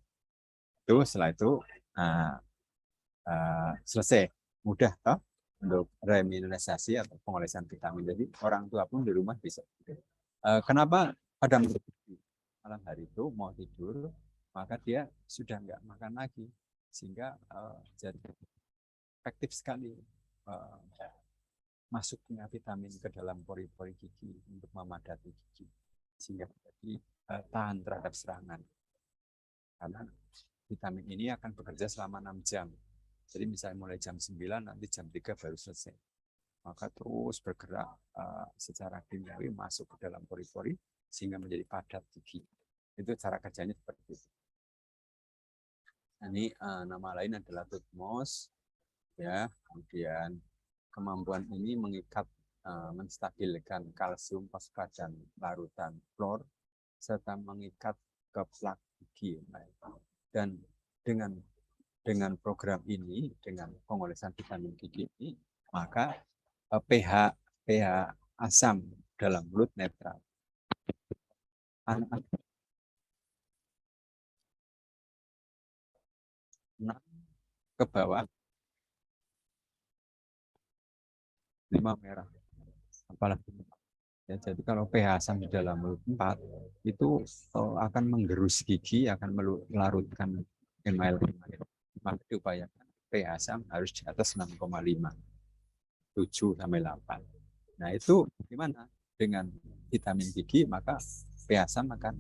Itu setelah itu selesai, mudah toh. untuk remineralisasi atau pengolesan vitamin. Jadi orang tua pun di rumah bisa. Kenapa pada malam hari itu mau tidur, maka dia sudah nggak makan lagi, sehingga jadi efektif sekali masuknya vitamin ke dalam pori-pori gigi untuk memadati gigi, sehingga jadi tahan terhadap serangan. Karena vitamin ini akan bekerja selama 6 jam. Jadi misalnya mulai jam 9, nanti jam 3 baru selesai. Maka terus bergerak secara kimiawi masuk ke dalam pori-pori sehingga menjadi padat gigi. Itu cara kerjanya seperti itu. Ini nama lain adalah tutmos. Ya, kemudian kemampuan ini mengikat, menstabilkan kalsium, fosfat, dan larutan klor, serta mengikat ke plak gigi. Dan dengan program ini, dengan pengolesan vitamin gigi ini, maka pH asam dalam mulut netral. Anak ke bawah 5 merah, apalagi ya, jadi kalau pH asam di dalam mulut 4 itu akan menggerus gigi, akan melarutkan email. Maka diupayakan pH asam harus di atas 6,5, 7 sampai 8. Nah, itu gimana? Dengan vitamin gigi maka pH asam akan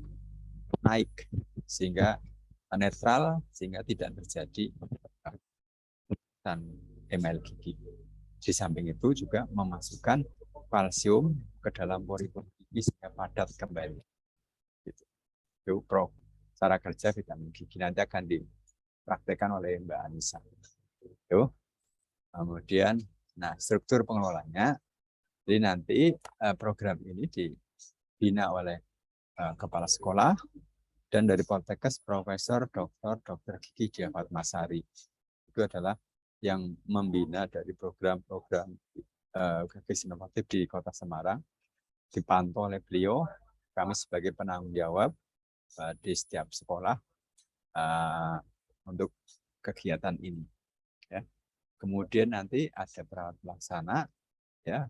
naik sehingga netral, sehingga tidak terjadi dan email gigi. Di samping itu juga memasukkan kalsium ke dalam pori-pori gigi sehingga padat kembali. Itu cara kerja vitamin gigi, nanti akan dipraktekkan oleh Mbak Anissa. Itu. Kemudian, nah, struktur pengelolanya, jadi nanti program ini dibina oleh kepala sekolah dan dari Poltekkes Profesor Dr. Gigi Dia Fatmasari. Itu adalah yang membina dari program-program GGS inovatif di Kota Semarang, dipantau oleh beliau. Kami sebagai penanggung jawab di setiap sekolah untuk kegiatan ini. Ya. Kemudian nanti ada perawat pelaksana, ya,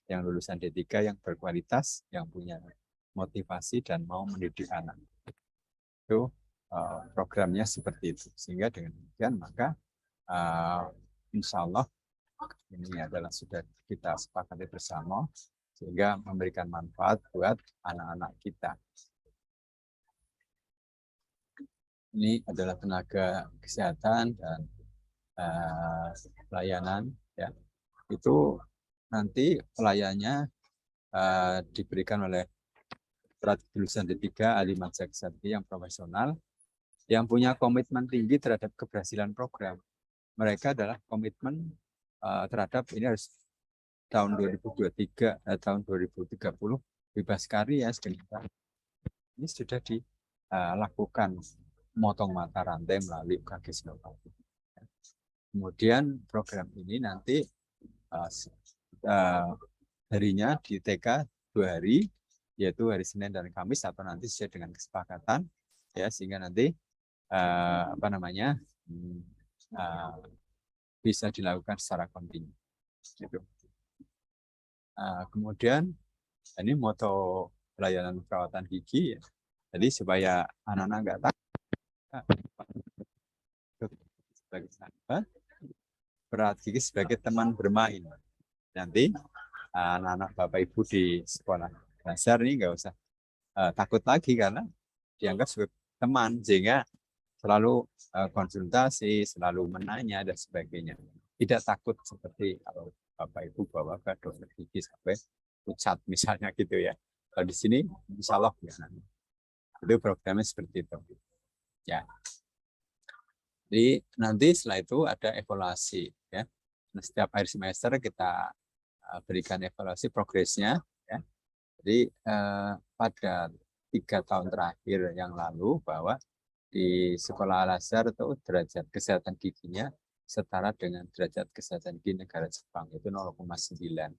yang lulusan D3 yang berkualitas, yang punya motivasi dan mau mendidik anak. Itu programnya seperti itu. Sehingga dengan demikian maka insya Allah ini adalah sudah kita sepakati bersama sehingga memberikan manfaat buat anak-anak kita. Ini adalah tenaga kesehatan dan pelayanan, ya. Itu nanti pelayannya diberikan oleh lulusan D3 ahli masa kesehatan yang profesional, yang punya komitmen tinggi terhadap keberhasilan program. Mereka adalah komitmen terhadap ini harus tahun 2023, tahun 2030 bebas karya. Ini sudah dilakukan motong mata rantai melalui GGS inovatif. Kemudian program ini nanti harinya di TK 2 hari, yaitu hari Senin dan Kamis, atau nanti sesuai dengan kesepakatan, ya, sehingga nanti bisa dilakukan secara kontinu. Gitu. Kemudian ini moto pelayanan perawatan gigi, ya. Jadi supaya anak-anak nggak takut sebagai sahabat, perawat gigi sebagai teman bermain. Nanti anak-anak Bapak Ibu di sekolah dasar ini nggak usah takut lagi karena dianggap sebagai teman, sehingga selalu konsultasi, selalu menanya dan sebagainya. Tidak takut seperti kalau Bapak Ibu bawa ke dokter gigi sampai pucat misalnya gitu ya. Kalau di sini insya Allah ya, itu programnya seperti itu. Ya. Jadi nanti setelah itu ada evaluasi, ya. Nah, setiap akhir semester kita berikan evaluasi progresnya, ya. Jadi pada 3 tahun terakhir yang lalu bahwa di sekolah Al-Azhar itu derajat kesehatan giginya setara dengan derajat kesehatan gigi negara Jepang, itu 0,9.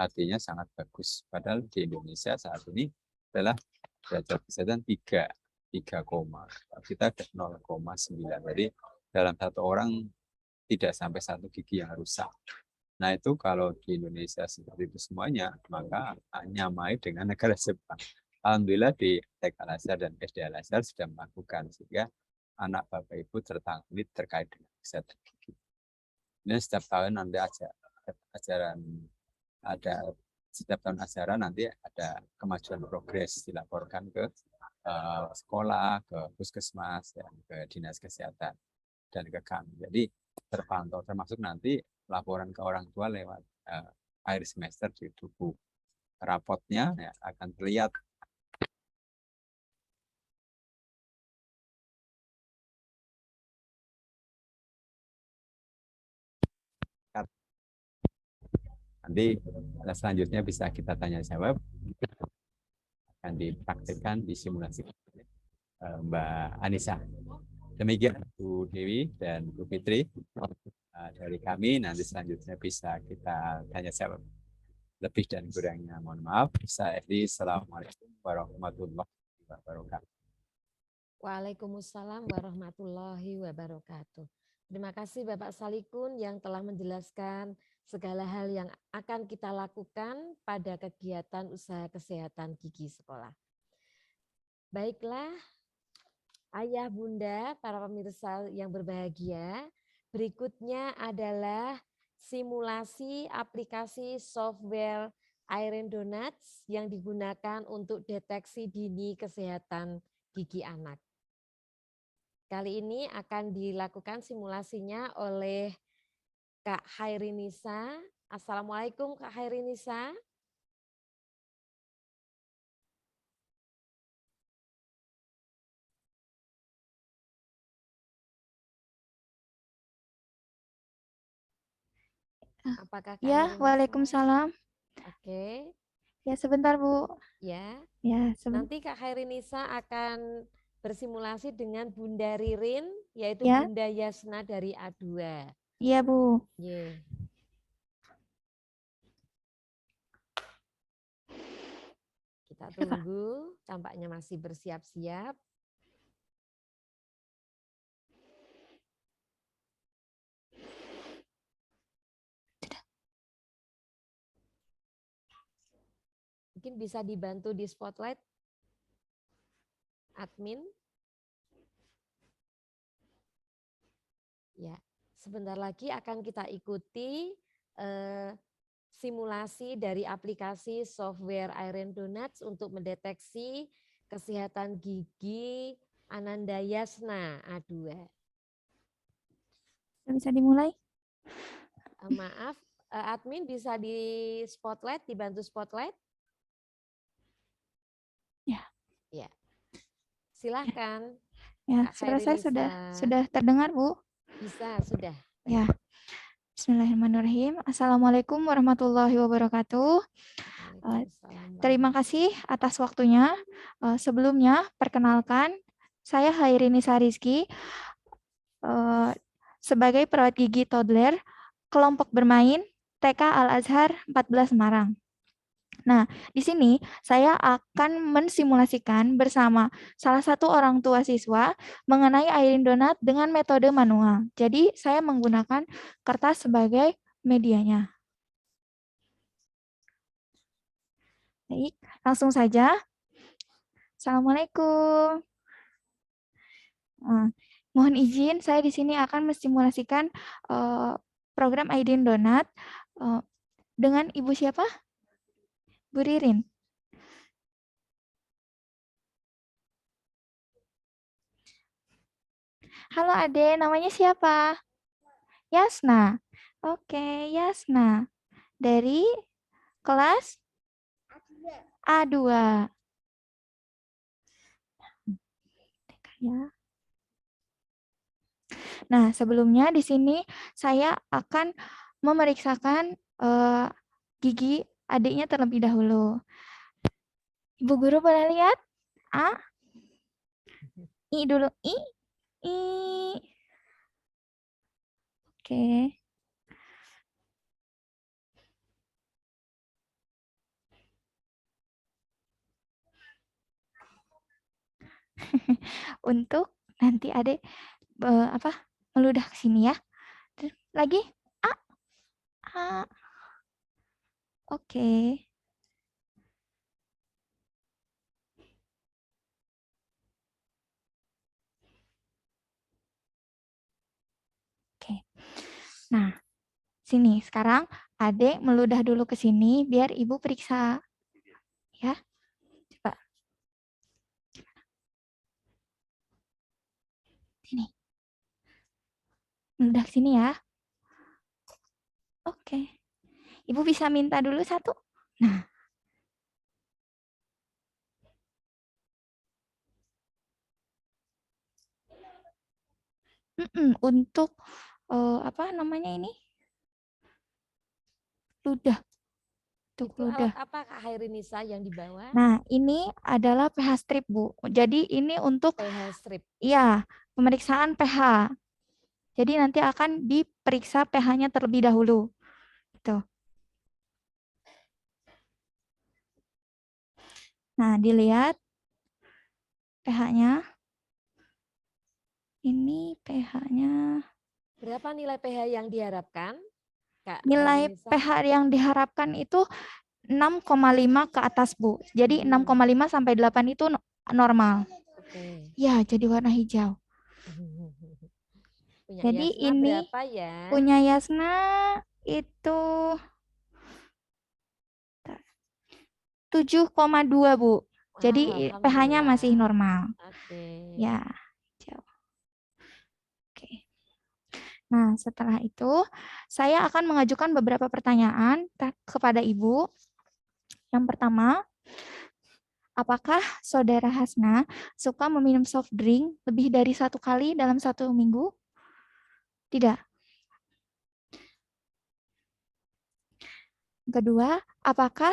Artinya sangat bagus. Padahal di Indonesia saat ini adalah derajat kesehatan 3, kita 0,9. Jadi dalam 1 orang tidak sampai 1 gigi yang rusak. Nah itu kalau di Indonesia seperti itu semuanya, maka nyamai dengan negara Jepang. Alhamdulillah di TK Al-Azhar dan SD Al-Azhar sudah melakukan, sehingga anak Bapak Ibu tertangani terkait dengan kesehatan gigi. Ini setiap tahun nanti ajaran ada setiap tahun ajaran nanti ada kemajuan progres dilaporkan ke sekolah, ke puskesmas, ya, ke dinas kesehatan dan ke kami. Jadi terpantau, termasuk nanti laporan ke orang tua lewat akhir semester di buku rapotnya ya, akan terlihat. Nanti selanjutnya bisa kita tanya jawab, akan dipraktikkan di simulasi Mbak Anissa. Demikian Bu Dewi dan Bu Fitri dari kami. Nanti selanjutnya bisa kita tanya jawab. Lebih dan kurangnya mohon maaf. Saya Edi. Assalamualaikum warahmatullahi wabarakatuh. Waalaikumsalam warahmatullahi wabarakatuh. Terima kasih Bapak Salikun yang telah menjelaskan segala hal yang akan kita lakukan pada kegiatan usaha kesehatan gigi sekolah. Baiklah, Ayah Bunda, para pemirsa yang berbahagia, berikutnya adalah simulasi aplikasi software Iron Donuts yang digunakan untuk deteksi dini kesehatan gigi anak. Kali ini akan dilakukan simulasinya oleh Kak Khairinisa. Assalamualaikum Kak Khairinisa. Apakah Kak Ya, Khairinisa? waalaikumsalam. Oke. Ya, sebentar Bu. Ya. Ya, sebentar. Nanti Kak Khairinisa akan bersimulasi dengan Bunda Ririn, yaitu Ya. Bunda Yasna dari A2. Iya Bu. Yeah. Kita tunggu, tampaknya masih bersiap-siap. Mungkin bisa dibantu di spotlight, admin. Ya, sebentar lagi akan kita ikuti simulasi dari aplikasi software Iron Donuts untuk mendeteksi kesehatan gigi Ananda Yasna A2. Bisa dimulai? Maaf, admin bisa di spotlight, dibantu spotlight? Ya. Ya. Silahkan. Ya, Kak suara saya Khairinisa. sudah terdengar Bu? Bisa, sudah. Ya. Bismillahirrahmanirrahim. Assalamualaikum warahmatullahi wabarakatuh. Terima kasih atas waktunya. Sebelumnya, perkenalkan, saya Khairinisa Rizky, sebagai perawat gigi toddler, kelompok bermain TK Al-Azhar 14 Semarang. Nah, di sini saya akan mensimulasikan bersama salah satu orang tua siswa mengenai Iron Donut dengan metode manual. Jadi, saya menggunakan kertas sebagai medianya. Baik, langsung saja. Assalamualaikum. Mohon izin, saya di sini akan mensimulasikan program Iron Donut dengan Ibu siapa? Bu Ririn. Halo Ade, namanya siapa? Yasna. Oke, Yasna. Dari kelas A2. Ya. Nah, sebelumnya di sini saya akan memeriksakan gigi adiknya terlebih dahulu. Ibu guru boleh lihat? A. I dulu. I. Oke. Untuk nanti adik meludah ke sini ya. Lagi A. Kak. Oke. Oke. Nah, sini sekarang Adek meludah dulu ke sini biar Ibu periksa. Ya. Coba. Sini. Meludah ke sini ya. Oke. Ibu bisa minta dulu satu. Nah. Untuk apa namanya ini? Ludah. Untuk Itu ludah. alat apa Kak Hairinisa yang dibawa? Nah, ini adalah pH strip, Bu. Jadi ini untuk pH strip. ya, pemeriksaan pH. Jadi nanti akan diperiksa pH-nya terlebih dahulu. Gitu. Nah, dilihat pH-nya. Ini pH-nya. Berapa nilai pH yang diharapkan, Kak Nilai Hairinisa? pH yang diharapkan itu 6,5 ke atas, Bu. Jadi 6,5 sampai 8 itu normal. Oke. Ya, jadi warna hijau. Punya Jadi Yasna ini berapa ya? punya Yasna itu 7,2, Bu. Jadi pH-nya masih Alhamdulillah. normal. Oke. Ya, hijau. Oke. Nah, setelah itu saya akan mengajukan beberapa pertanyaan kepada Ibu. Yang pertama, apakah Saudara Hasna suka meminum soft drink lebih dari 1 kali dalam 1 minggu? Tidak. Kedua, apakah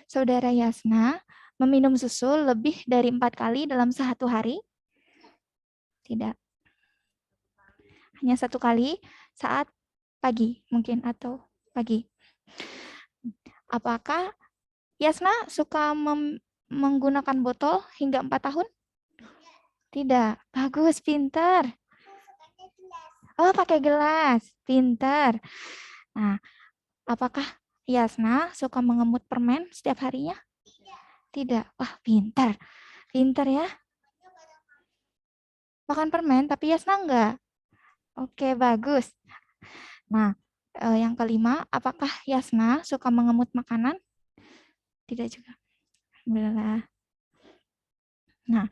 Saudara Yasna meminum susu lebih dari 4 kali dalam 1 hari? Tidak. Hanya 1 kali saat pagi mungkin atau pagi. Apakah Yasna suka menggunakan botol hingga 4 tahun? Tidak. Bagus, pintar. Oh, pakai gelas. Pintar. Nah, apakah Yasna suka mengemut permen setiap harinya? Tidak. Wah, pintar. Pintar ya. Makan permen, tapi Yasna enggak. Oke, bagus. Nah, yang kelima, apakah Yasna suka mengemut makanan? Tidak juga. Alhamdulillah. Nah,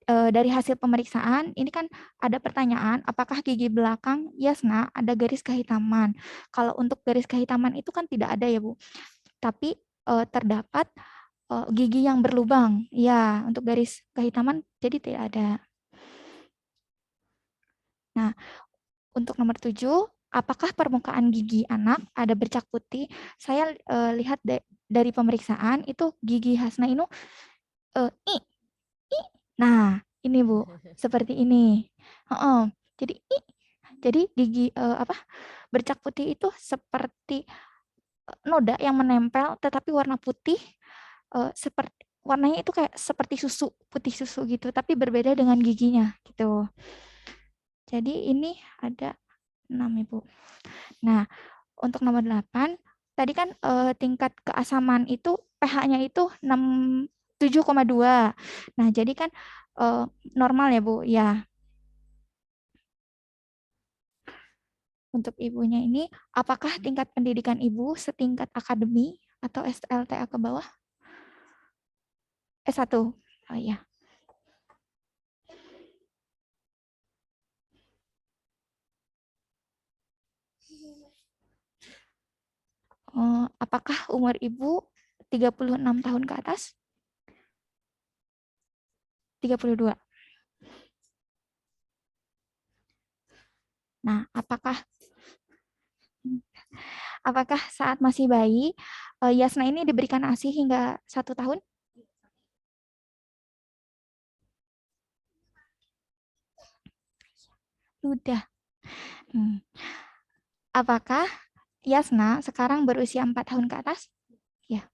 dari hasil pemeriksaan, ini kan ada pertanyaan, apakah gigi belakang Yasna ada garis kehitaman? Kalau untuk garis kehitaman itu kan tidak ada ya, Bu. Tapi terdapat gigi yang berlubang. Ya, untuk garis kehitaman jadi tidak ada. Nah, untuk nomor 7, apakah permukaan gigi anak ada bercak putih? Saya lihat dari pemeriksaan itu gigi Hasna ini nah, ini Bu, seperti ini. Jadi gigi bercak putih itu seperti noda yang menempel tetapi warna putih, seperti warnanya itu kayak seperti susu, putih susu gitu, tapi berbeda dengan giginya gitu. Jadi ini ada 6 Ibu. Nah, untuk nomor 8, tadi kan tingkat keasaman itu pH-nya itu 7,2. Nah, jadi kan normal ya, Bu. Ya. Untuk ibunya ini, apakah tingkat pendidikan Ibu setingkat akademi atau SLTA ke bawah? S1. Oh iya. Apakah umur Ibu 36 tahun ke atas? 32. Nah, apakah saat masih bayi, Yasna ini diberikan ASI hingga 1 tahun? Sudah. Apakah Yasna sekarang berusia 4 tahun ke atas? Ya.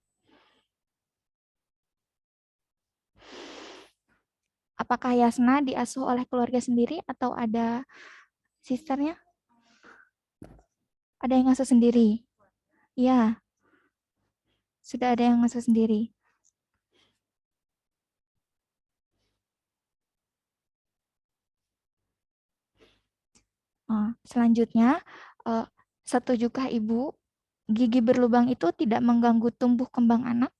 Apakah Yasna diasuh oleh keluarga sendiri atau ada sisternya? Ada yang ngasuh sendiri? Iya, sudah ada yang masuk sendiri. Selanjutnya, setujukah Ibu gigi berlubang itu tidak mengganggu tumbuh kembang anak?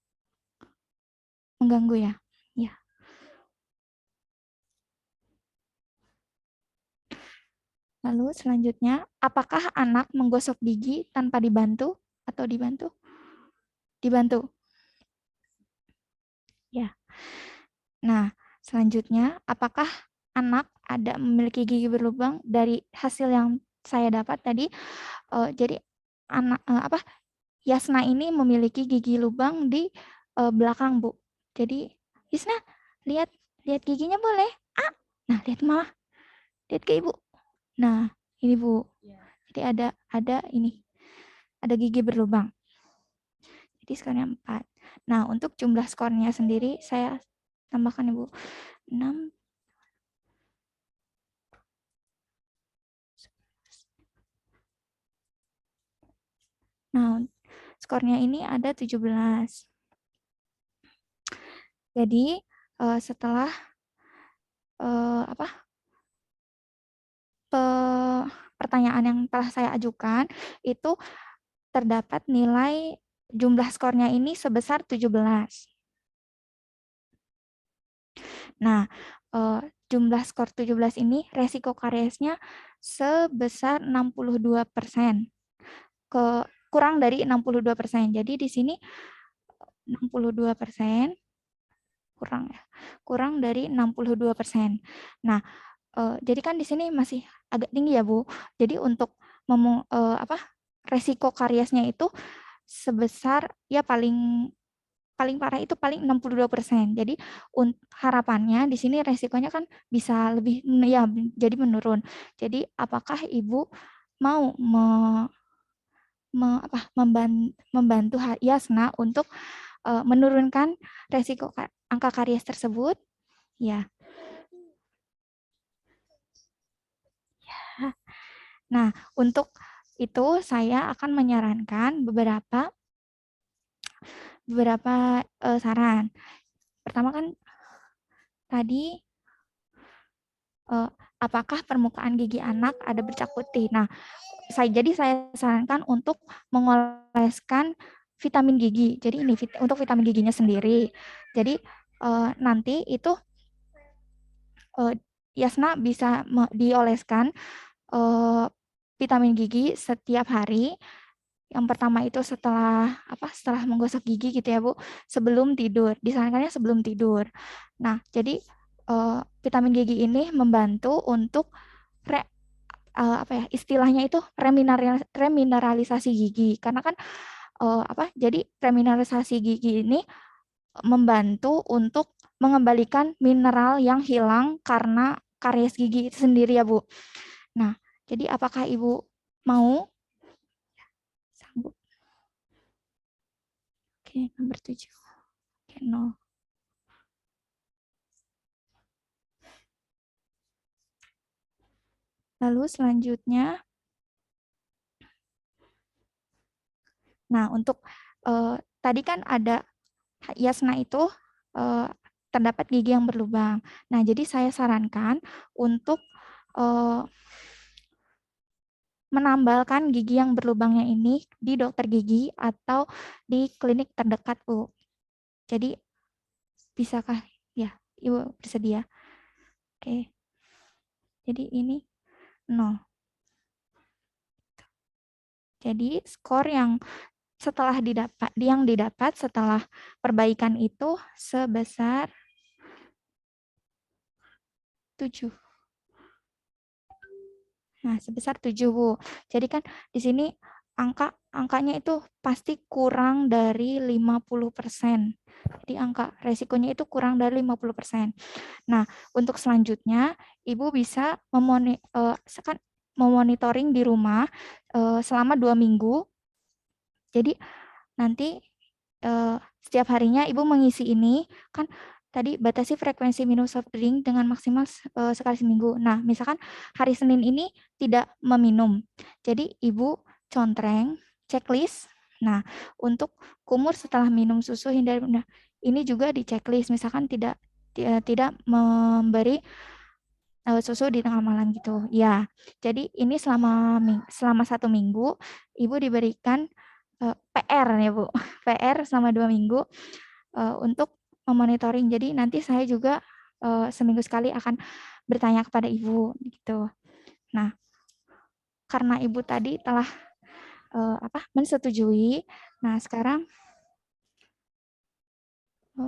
Mengganggu ya? Ya. Lalu selanjutnya, apakah anak menggosok gigi tanpa dibantu atau dibantu? Dibantu. Ya. Nah, selanjutnya, apakah anak ada memiliki gigi berlubang? Dari hasil yang saya dapat tadi, jadi anak Yasna ini memiliki gigi lubang di belakang, Bu. Jadi, Yasna, lihat giginya boleh? Nah, lihat Mama, lihat ke Ibu. Nah, ini Bu. Jadi ada gigi berlubang. Jadi skornya 4. Nah, untuk jumlah skornya sendiri saya tambahkan Ibu. 6. Nah, skornya ini ada 17. Jadi, setelah pertanyaan yang telah saya ajukan, itu terdapat nilai jumlah skornya ini sebesar 17. Nah, jumlah skor 17 ini resiko kariesnya sebesar 62%. Kurang dari 62%. Jadi di sini 62% kurang dari 62%. Nah, jadi kan di sini masih agak tinggi ya, Bu. Jadi untuk resiko kariesnya itu sebesar ya paling parah itu paling 62%. Jadi harapannya di sini resikonya kan bisa lebih ya jadi menurun. Jadi apakah Ibu mau membantu Yasna untuk menurunkan resiko angka karies tersebut? Ya. Nah, untuk itu saya akan menyarankan beberapa saran. Pertama kan tadi apakah permukaan gigi anak ada bercak putih. Nah, jadi saya sarankan untuk mengoleskan vitamin gigi. Jadi ini untuk vitamin giginya sendiri. Jadi nanti itu Yasna bisa dioleskan vitamin gigi setiap hari. Yang pertama itu setelah menggosok gigi gitu ya Bu, sebelum tidur. Disarankannya sebelum tidur. Nah, jadi vitamin gigi ini membantu untuk istilahnya itu remineralisasi gigi. Karena kan jadi remineralisasi gigi ini membantu untuk mengembalikan mineral yang hilang karena karies gigi itu sendiri ya Bu. Nah, jadi apakah Ibu mau? Sanggup. Oke, nomor 7. Oke, 0. Lalu selanjutnya, nah untuk tadi kan ada Yasna itu terdapat gigi yang berlubang. Nah, jadi saya sarankan untuk menambalkan gigi yang berlubangnya ini di dokter gigi atau di klinik terdekat, Bu. Jadi, bisakah ya, Ibu bersedia? Oke. Jadi ini 0. Jadi skor yang didapat setelah perbaikan itu sebesar 7. Nah, sebesar 7, Bu. Jadi kan di sini angkanya itu pasti kurang dari 50%. Jadi angka resikonya itu kurang dari 50%. Nah, untuk selanjutnya Ibu bisa memonitoring di rumah selama 2 minggu. Jadi nanti setiap harinya Ibu mengisi ini, kan tadi batasi frekuensi minum soft drink dengan maksimal sekali seminggu. Nah, misalkan hari Senin ini tidak meminum. Jadi Ibu contreng checklist Nah, untuk kumur setelah minum susu hindari ini juga di checklist, misalkan tidak memberi susu di tengah malam gitu. Ya, jadi ini selama 1 minggu ibu diberikan PR ya Bu, PR selama 2 minggu untuk memonitoring. Jadi nanti saya juga seminggu sekali akan bertanya kepada ibu gitu. Nah, karena ibu tadi telah mensetujui, nah sekarang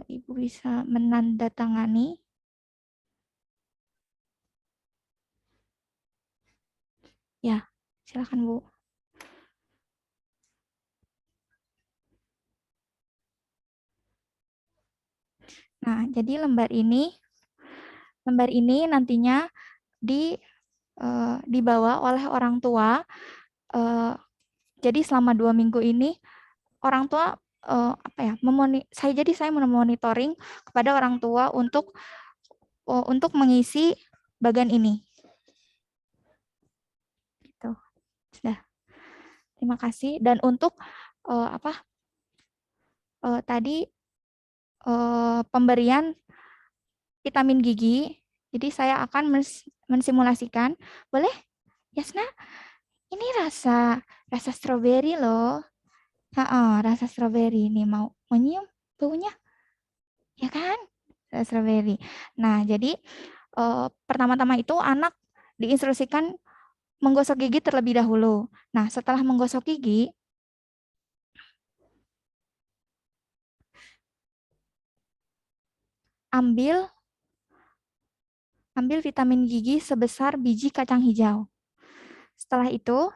ibu bisa menandatangani. Ya, silakan Bu. Nah, jadi lembar ini nantinya dibawa oleh orang tua. Jadi selama 2 minggu ini orang tua saya memonitoring kepada orang tua untuk mengisi bagian ini. Gitu. Sudah. Terima kasih. Dan untuk tadi pemberian vitamin gigi, jadi saya akan mensimulasikan. Boleh, Yasna? Ini rasa stroberi loh. Rasa stroberi ini mau nyium baunya, ya kan? Rasa stroberi. Nah, jadi pertama-tama itu anak diinstruksikan menggosok gigi terlebih dahulu. Nah, setelah menggosok gigi, ambil vitamin gigi sebesar biji kacang hijau. Setelah itu,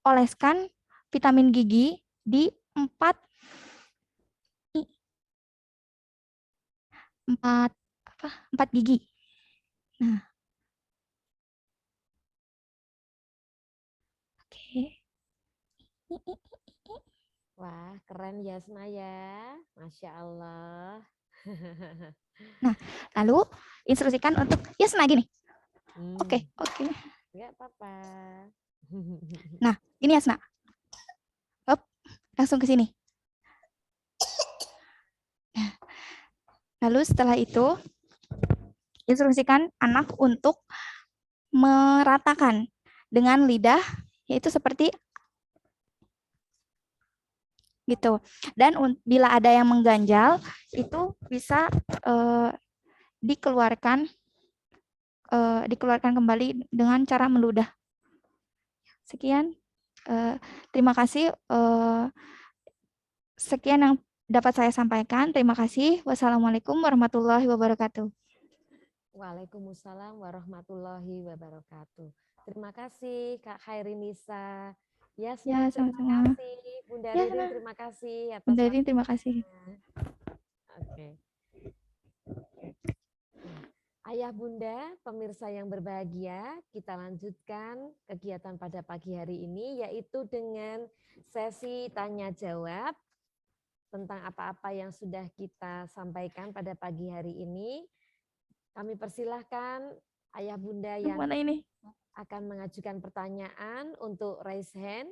oleskan vitamin gigi di 4 gigi. Nah, oke. Wah, keren Yasna ya. Masya Allah. Nah, lalu instruksikan untuk Yasna gini. Oke. Enggak apa-apa. Nah, ini Yasna. Hop, langsung ke sini. Lalu setelah itu, instruksikan anak untuk meratakan dengan lidah, yaitu seperti gitu. Dan bila ada yang mengganjal, itu bisa dikeluarkan kembali dengan cara meludah. Sekian. Terima kasih. Sekian yang dapat saya sampaikan. Terima kasih. Wassalamualaikum warahmatullahi wabarakatuh. Waalaikumsalam warahmatullahi wabarakatuh. Terima kasih Kak Khairinisa. Yasna, Ya, terima sama-sama. kasih. Bunda Ya, Ririn, terima kasih atas Bunda Ririn, terima waktunya. kasih. Oke. Nah, Ayah Bunda, pemirsa yang berbahagia, kita lanjutkan kegiatan pada pagi hari ini, yaitu dengan sesi tanya jawab tentang apa-apa yang sudah kita sampaikan pada pagi hari ini. Kami persilahkan Ayah Bunda yang Mana ini? akan mengajukan pertanyaan untuk raise hand.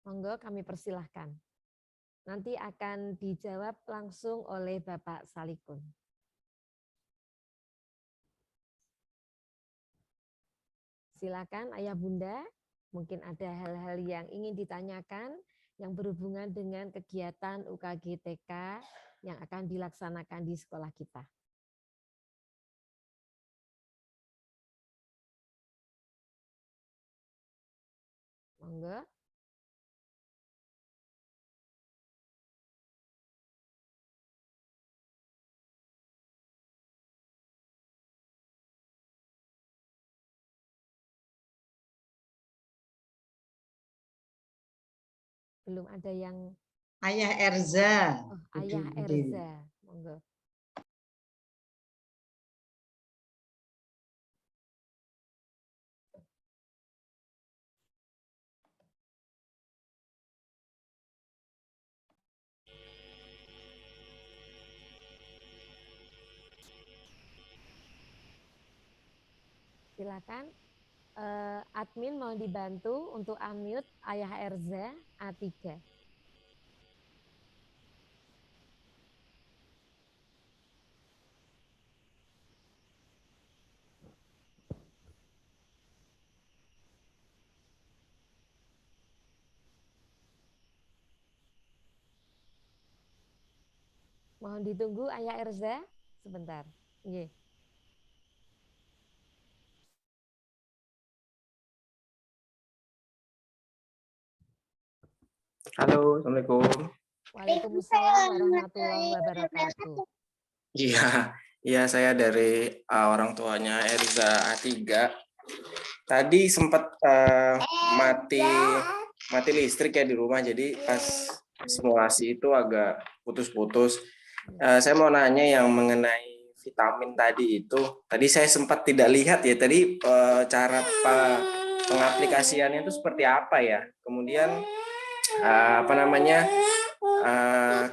Monggo kami persilahkan. Nanti akan dijawab langsung oleh Bapak Salikun. Silakan Ayah Bunda, mungkin ada hal-hal yang ingin ditanyakan yang berhubungan dengan kegiatan UKG TK yang akan dilaksanakan di sekolah kita. Monggo. Belum ada yang... Ayah Erza. Oh, Ayah Erza. Monggo. Silakan. Admin mau dibantu untuk unmute Ayah Erza A3. Mohon ditunggu Ayah Erza sebentar. Nggih. Halo, Assalamualaikum. Waalaikumsalam warahmatullahi wabarakatuh. Iya, saya dari orang tuanya Erza A3. Tadi sempat mati listrik ya di rumah, jadi pas simulasi itu agak putus-putus. Saya mau nanya yang mengenai vitamin tadi itu. Tadi saya sempat tidak lihat ya, tadi cara pengaplikasiannya itu seperti apa ya. Kemudian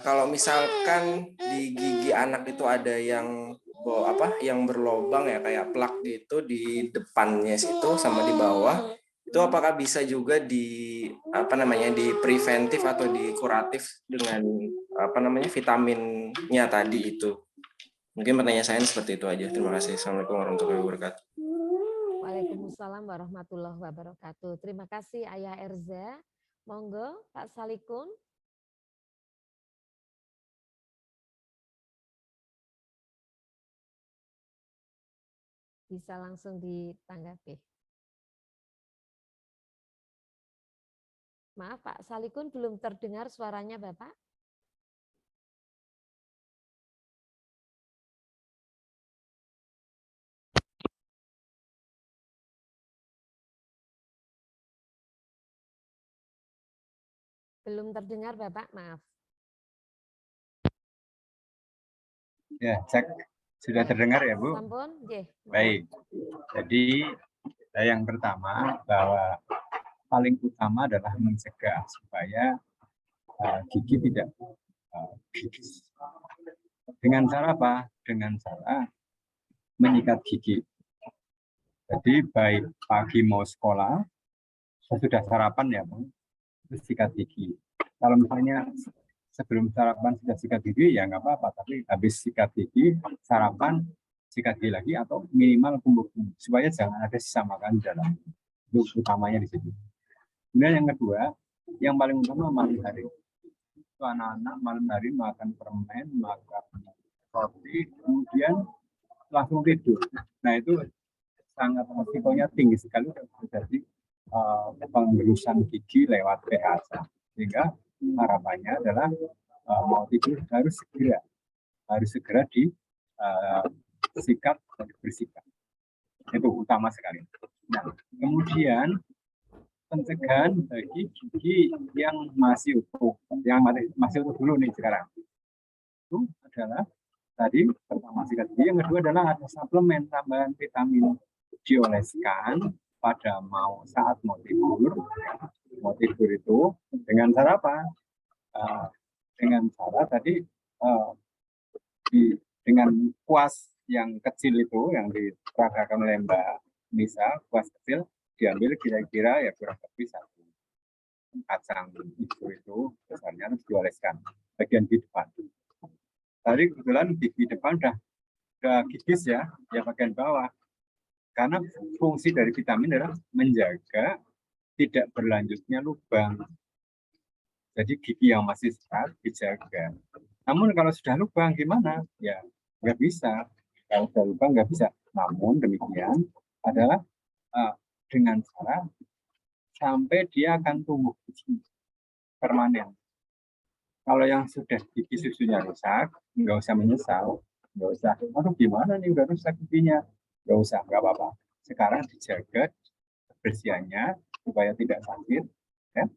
kalau misalkan di gigi anak itu ada yang berlobang ya kayak plak gitu di depannya situ sama di bawah, itu apakah bisa juga di di preventif atau di kuratif dengan vitaminnya tadi itu? Mungkin pertanyaan saya seperti itu aja. Terima kasih. Assalamualaikum warahmatullahi wabarakatuh. Waalaikumsalam warahmatullahi wabarakatuh. Terima kasih Ayah Erza. Monggo Pak Salikun. Bisa langsung ditanggapi. Maaf Pak Salikun, belum terdengar suaranya Bapak. Belum terdengar Bapak, maaf. Ya, cek. Sudah terdengar ya, Bu? Sampun, nggih. Baik. Jadi yang pertama bahwa paling utama adalah mencegah supaya gigi tidak gigis. Dengan cara apa? Dengan cara menyikat gigi. Jadi baik pagi mau sekolah, sudah sarapan ya, Bu, terus sikat gigi. Kalau misalnya sebelum sarapan sudah sikat gigi ya nggak apa-apa, tapi habis sikat gigi sarapan sikat gigi lagi atau minimal kumpul-kumpul supaya jangan ada sisa makan dalam. Itu utamanya di situ. Kemudian yang kedua, yang paling utama malam hari. Itu anak-anak malam hari makan permen, makan roti, kemudian langsung tidur. Nah itu sangat risikonya tinggi sekali terjadi penggerusan gigi lewat PHC. Sehingga harapannya adalah mau tidur harus segera disikat dan dibersihkan. Itu utama sekali. Nah, kemudian pencegahan bagi gigi yang masih utuh, masih utuh dulu nih sekarang. Itu adalah tadi pertama sikat gigi, yang kedua adalah ada suplemen tambahan vitamin dioleskan pada saat mau tidur. Mau tidur itu dengan cara apa? Dengan cara tadi dengan kuas yang kecil itu yang diperagakan oleh Mbak Nisa, kuas kecil diambil kira-kira ya kurang lebih 1 kacang hijau itu besarnya, harus dioleskan bagian di depan. Tadi kebetulan gigi depan udah gigis ya bagian bawah. Karena fungsi dari vitamin adalah menjaga tidak berlanjutnya lubang. Jadi gigi yang masih sehat dijaga. Namun kalau sudah lubang gimana? Ya nggak bisa. Kalau sudah lubang nggak bisa. Namun demikian adalah dengan cara sampai dia akan tumbuh gigi permanen. Kalau yang sudah gigi susunya rusak, nggak usah menyesal. Nggak usah, aduh gimana nih udah rusak giginya. Nggak usah, nggak apa-apa. Sekarang dijaga kebersihannya supaya tidak sakit. Ya.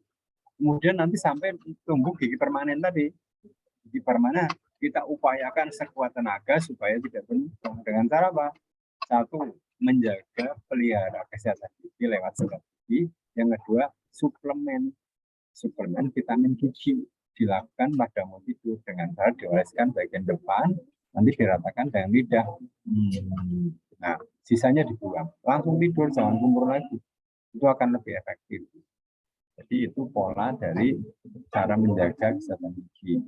Kemudian nanti sampai tumbuh gigi permanen tadi. Gigi permanen kita upayakan sekuat tenaga supaya tidak berlubang. Dengan cara apa? Satu, menjaga pelihara kesehatan gigi lewat sikat gigi. Yang kedua, suplemen vitamin gigi dilakukan pada mau tidur dengan cara dioleskan bagian depan, nanti diratakan dengan lidah. Nah, sisanya dibuang. Langsung tidur, jangan kumpul lagi. Itu akan lebih efektif. Jadi itu pola dari cara menjaga kesehatan gigi.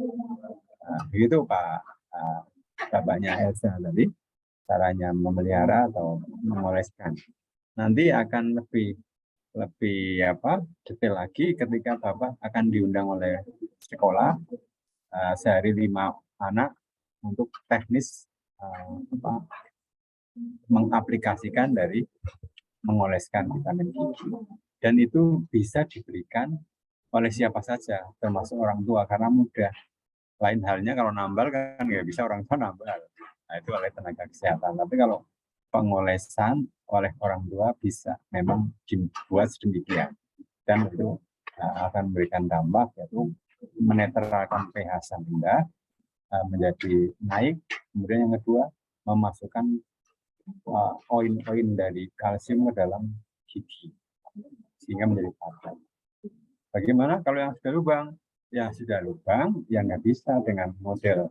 Nah, begitu Pak, Bapaknya Elsa tadi, caranya memelihara atau mengoleskan. Nanti akan lebih detail lagi ketika Bapak akan diundang oleh sekolah sehari 5 anak untuk teknis mengaplikasikan dari mengoleskan vitamin gigi. Dan itu bisa diberikan oleh siapa saja, termasuk orang tua, karena mudah. Lain halnya kalau nambal kan nggak bisa orang tua nambal. Nah, itu oleh tenaga kesehatan. Tapi kalau pengolesan oleh orang tua bisa memang dibuat sedemikian. Dan itu akan memberikan dampak, yaitu menetralkan pH rendah menjadi naik. Kemudian yang kedua, memasukkan poin-poin dari kalsium ke dalam gigi sehingga menjadi padat. Bagaimana kalau yang sudah lubang? Yang sudah lubang, yang nggak bisa dengan model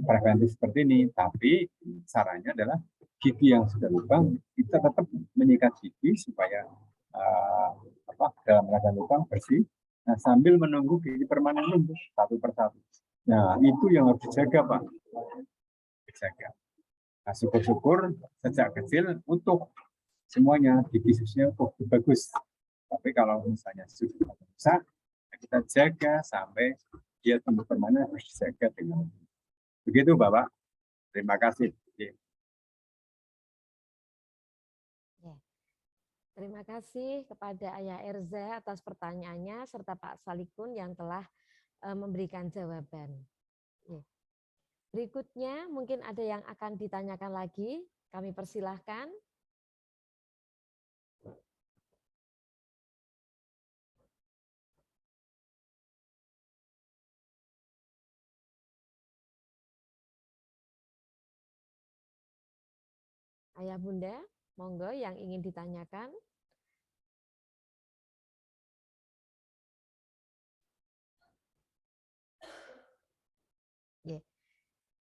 preventif seperti ini. Tapi sarannya adalah gigi yang sudah lubang kita tetap menyikat gigi supaya dalam keadaan lubang bersih. Nah, sambil menunggu gigi permanen lumpuh satu persatu. Nah, itu yang harus dijaga, Pak. Dijaga. Nah, syukur-syukur sejak kecil utuh semuanya, gigi susunya utuh, bagus. Tapi kalau misalnya sudah rusak, kita jaga sampai dia tumbuh permanen, harus dijaga dengan begitu, Bapak. Terima kasih. Terima kasih kepada Ayah Erza atas pertanyaannya serta Pak Salikun yang telah memberikan jawaban. Berikutnya mungkin ada yang akan ditanyakan lagi, kami persilahkan. Ayah Bunda, monggo yang ingin ditanyakan.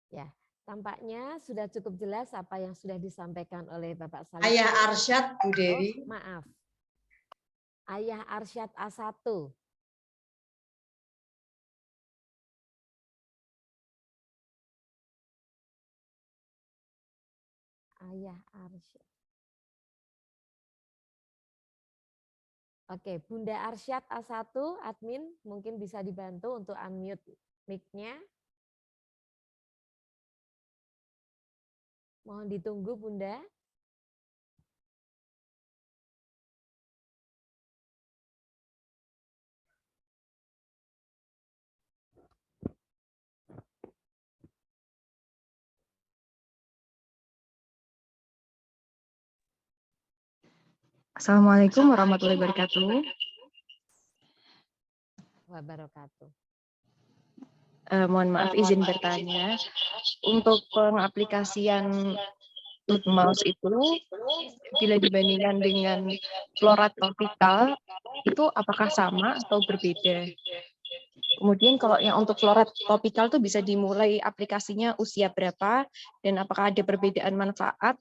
Ya, tampaknya sudah cukup jelas apa yang sudah disampaikan oleh Bapak Salikun. Ayah Arsyad, Bu Dewi. Oh, maaf. Ayah Arsyad A1. Ayah Arsyad. Oke, Bunda Arsyad A1, admin mungkin bisa dibantu untuk unmute mic-nya. Mohon ditunggu, Bunda. Assalamualaikum warahmatullahi wabarakatuh. Wabarakatuh. Mohon maaf izin bertanya, untuk pengaplikasian mouse itu bila dibandingkan dengan flora tropikal itu apakah sama atau berbeda? Kemudian kalau yang untuk flora tropikal itu bisa dimulai aplikasinya usia berapa dan apakah ada perbedaan manfaat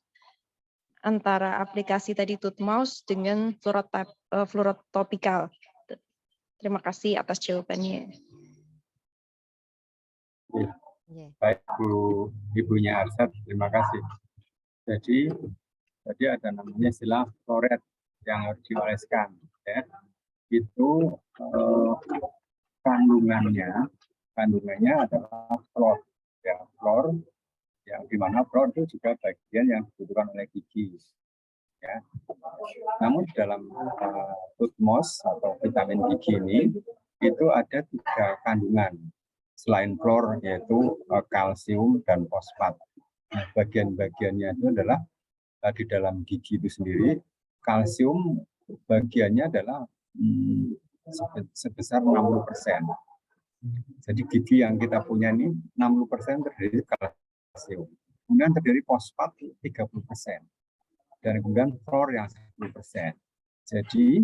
antara aplikasi tadi Tutmouse dengan flora tropikal? Terima kasih atas jawabannya. Baik, Ibunya Arsyad, terima kasih. Jadi ada namanya istilah floret yang harus dioleskan. Ya. Itu kandungannya adalah flor. Ya, flor yang dimana flor itu juga bagian yang dibutuhkan oleh gigi. Ya. Namun dalam Tutmouse atau vitamin gigi ini itu ada 3 kandungan selain klor, yaitu kalsium dan fosfat. Nah, bagian-bagiannya itu adalah di dalam gigi itu sendiri. Kalsium bagiannya adalah sebesar 60%. Jadi gigi yang kita punya ini 60% terdiri kalsium. Kemudian terdiri fosfat 30%. Dan kemudian klor yang 10%. Jadi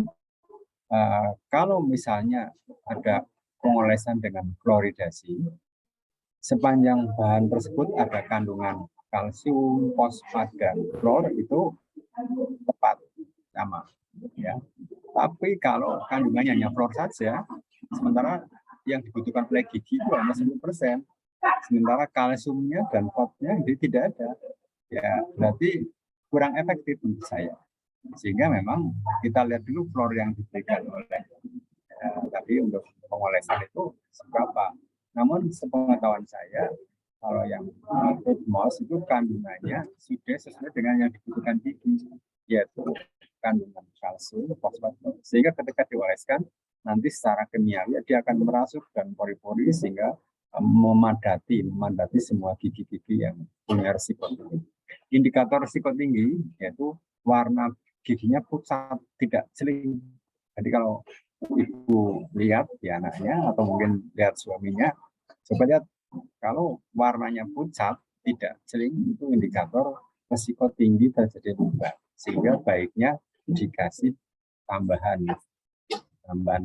kalau misalnya ada pengolesan dengan kloridasi, sepanjang bahan tersebut ada kandungan kalsium, fosfat, dan klor itu tepat sama. Ya. Tapi kalau kandungannya hanya klor saja, sementara yang dibutuhkan oleh gigi itu hanya 10%. Sementara kalsiumnya dan fosfatnya itu tidak ada. Ya, berarti kurang efektif menurut saya. Sehingga memang kita lihat dulu klor yang diberikan oleh tadi untuk pengolesan itu seberapa. Namun sepengetahuan saya, kalau yang mouse itu kandungannya sudah sesuai dengan yang dibutuhkan gigi, yaitu kandungan kalsium, fosfat. Sehingga ketika dioleskan, nanti secara kimiawi dia akan merasuk dan pori-pori sehingga memadati semua gigi-gigi yang punya risiko tinggi. Indikator risiko tinggi yaitu warna giginya pucat, tidak celing. Jadi kalau ibu lihat di anaknya atau mungkin lihat suaminya, coba lihat kalau warnanya pucat, tidak celing, itu indikator risiko tinggi terjadi luka. Sehingga baiknya dikasih tambahan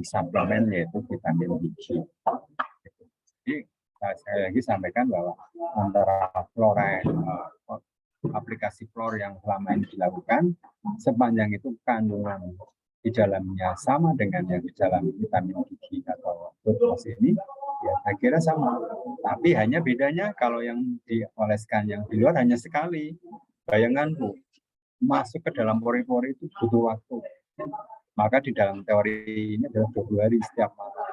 suplemen yaitu vitamin gigi. Jadi saya lagi sampaikan bahwa antara flora aplikasi flor yang selama ini dilakukan, sepanjang itu kandungan di dalamnya sama dengan yang di dalam vitamin gigi atau glucose ini, ya saya kira sama. Tapi hanya bedanya kalau yang dioleskan yang di luar hanya sekali. Bayangan Bu, masuk ke dalam pori-pori itu butuh waktu. Maka di dalam teori ini adalah 20 hari setiap malam.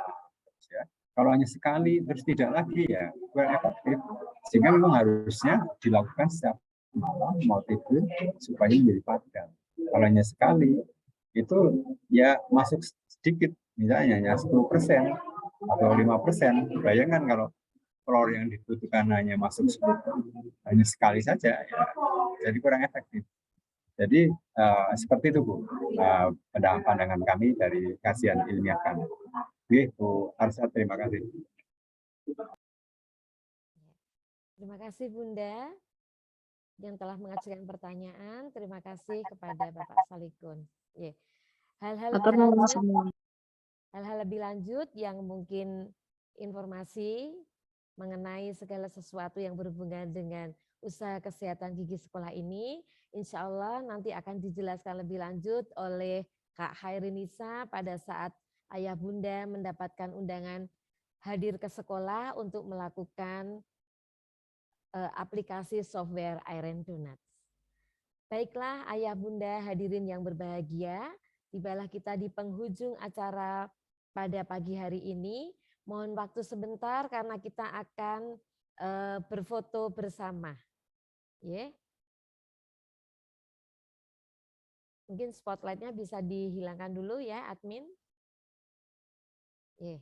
Ya. Kalau hanya sekali terus tidak lagi ya kurang efektif. Sehingga memang harusnya dilakukan setiap malam mau tidur supaya menjadi padam. Kalau hanya sekali itu ya masuk sedikit, misalnya hanya 10% atau 5%. Bayangkan kalau klor yang dibutuhkan hanya masuk 10, hanya sekali saja, ya, jadi kurang efektif. Jadi seperti itu Bu, pandangan kami dari kajian ilmiah kami. Oke, Bu Arsyad, terima kasih. Terima kasih Bunda yang telah mengajukan pertanyaan. Terima kasih kepada Bapak Salikun. Hal-hal lebih lanjut yang mungkin informasi mengenai segala sesuatu yang berhubungan dengan usaha kesehatan gigi sekolah ini, insya Allah nanti akan dijelaskan lebih lanjut oleh Kak Khairinisa pada saat ayah bunda mendapatkan undangan hadir ke sekolah untuk melakukan aplikasi software Iron Donuts. Baiklah ayah bunda hadirin yang berbahagia, tibalah kita di penghujung acara pada pagi hari ini. Mohon waktu sebentar karena kita akan berfoto bersama. Yeah. Mungkin spotlightnya bisa dihilangkan dulu ya admin. Yeah.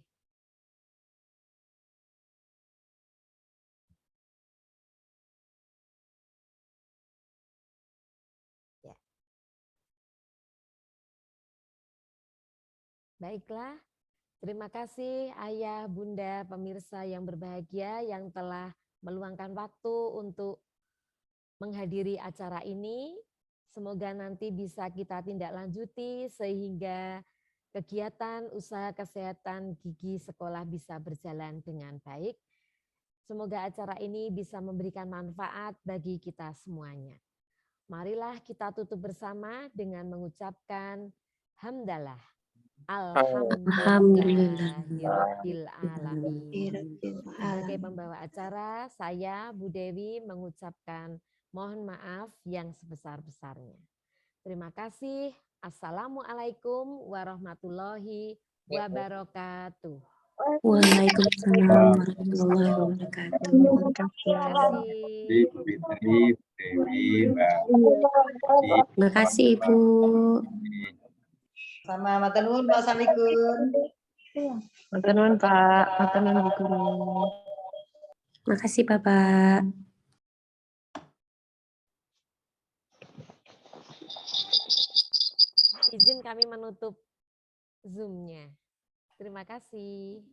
Yeah. Baiklah. Terima kasih ayah, bunda, pemirsa yang berbahagia yang telah meluangkan waktu untuk menghadiri acara ini. Semoga nanti bisa kita tindak lanjuti sehingga kegiatan usaha kesehatan gigi sekolah bisa berjalan dengan baik. Semoga acara ini bisa memberikan manfaat bagi kita semuanya. Marilah kita tutup bersama dengan mengucapkan hamdalah. Alhamdulillahirabbil alamin. Sebagai pembawa acara, saya Bu Dewi mengucapkan mohon maaf yang sebesar-besarnya. Terima kasih. Assalamualaikum warahmatullahi wabarakatuh. Waalaikumsalam warahmatullahi wabarakatuh. Terima kasih. Dewi, Mbak. Terima kasih Ibu. Sama matur nuwun Pak Salikun. Matur nuwun Pak, matur nuwun Bu Guru. Makasih Bapak. Izin kami menutup Zoom-nya. Terima kasih.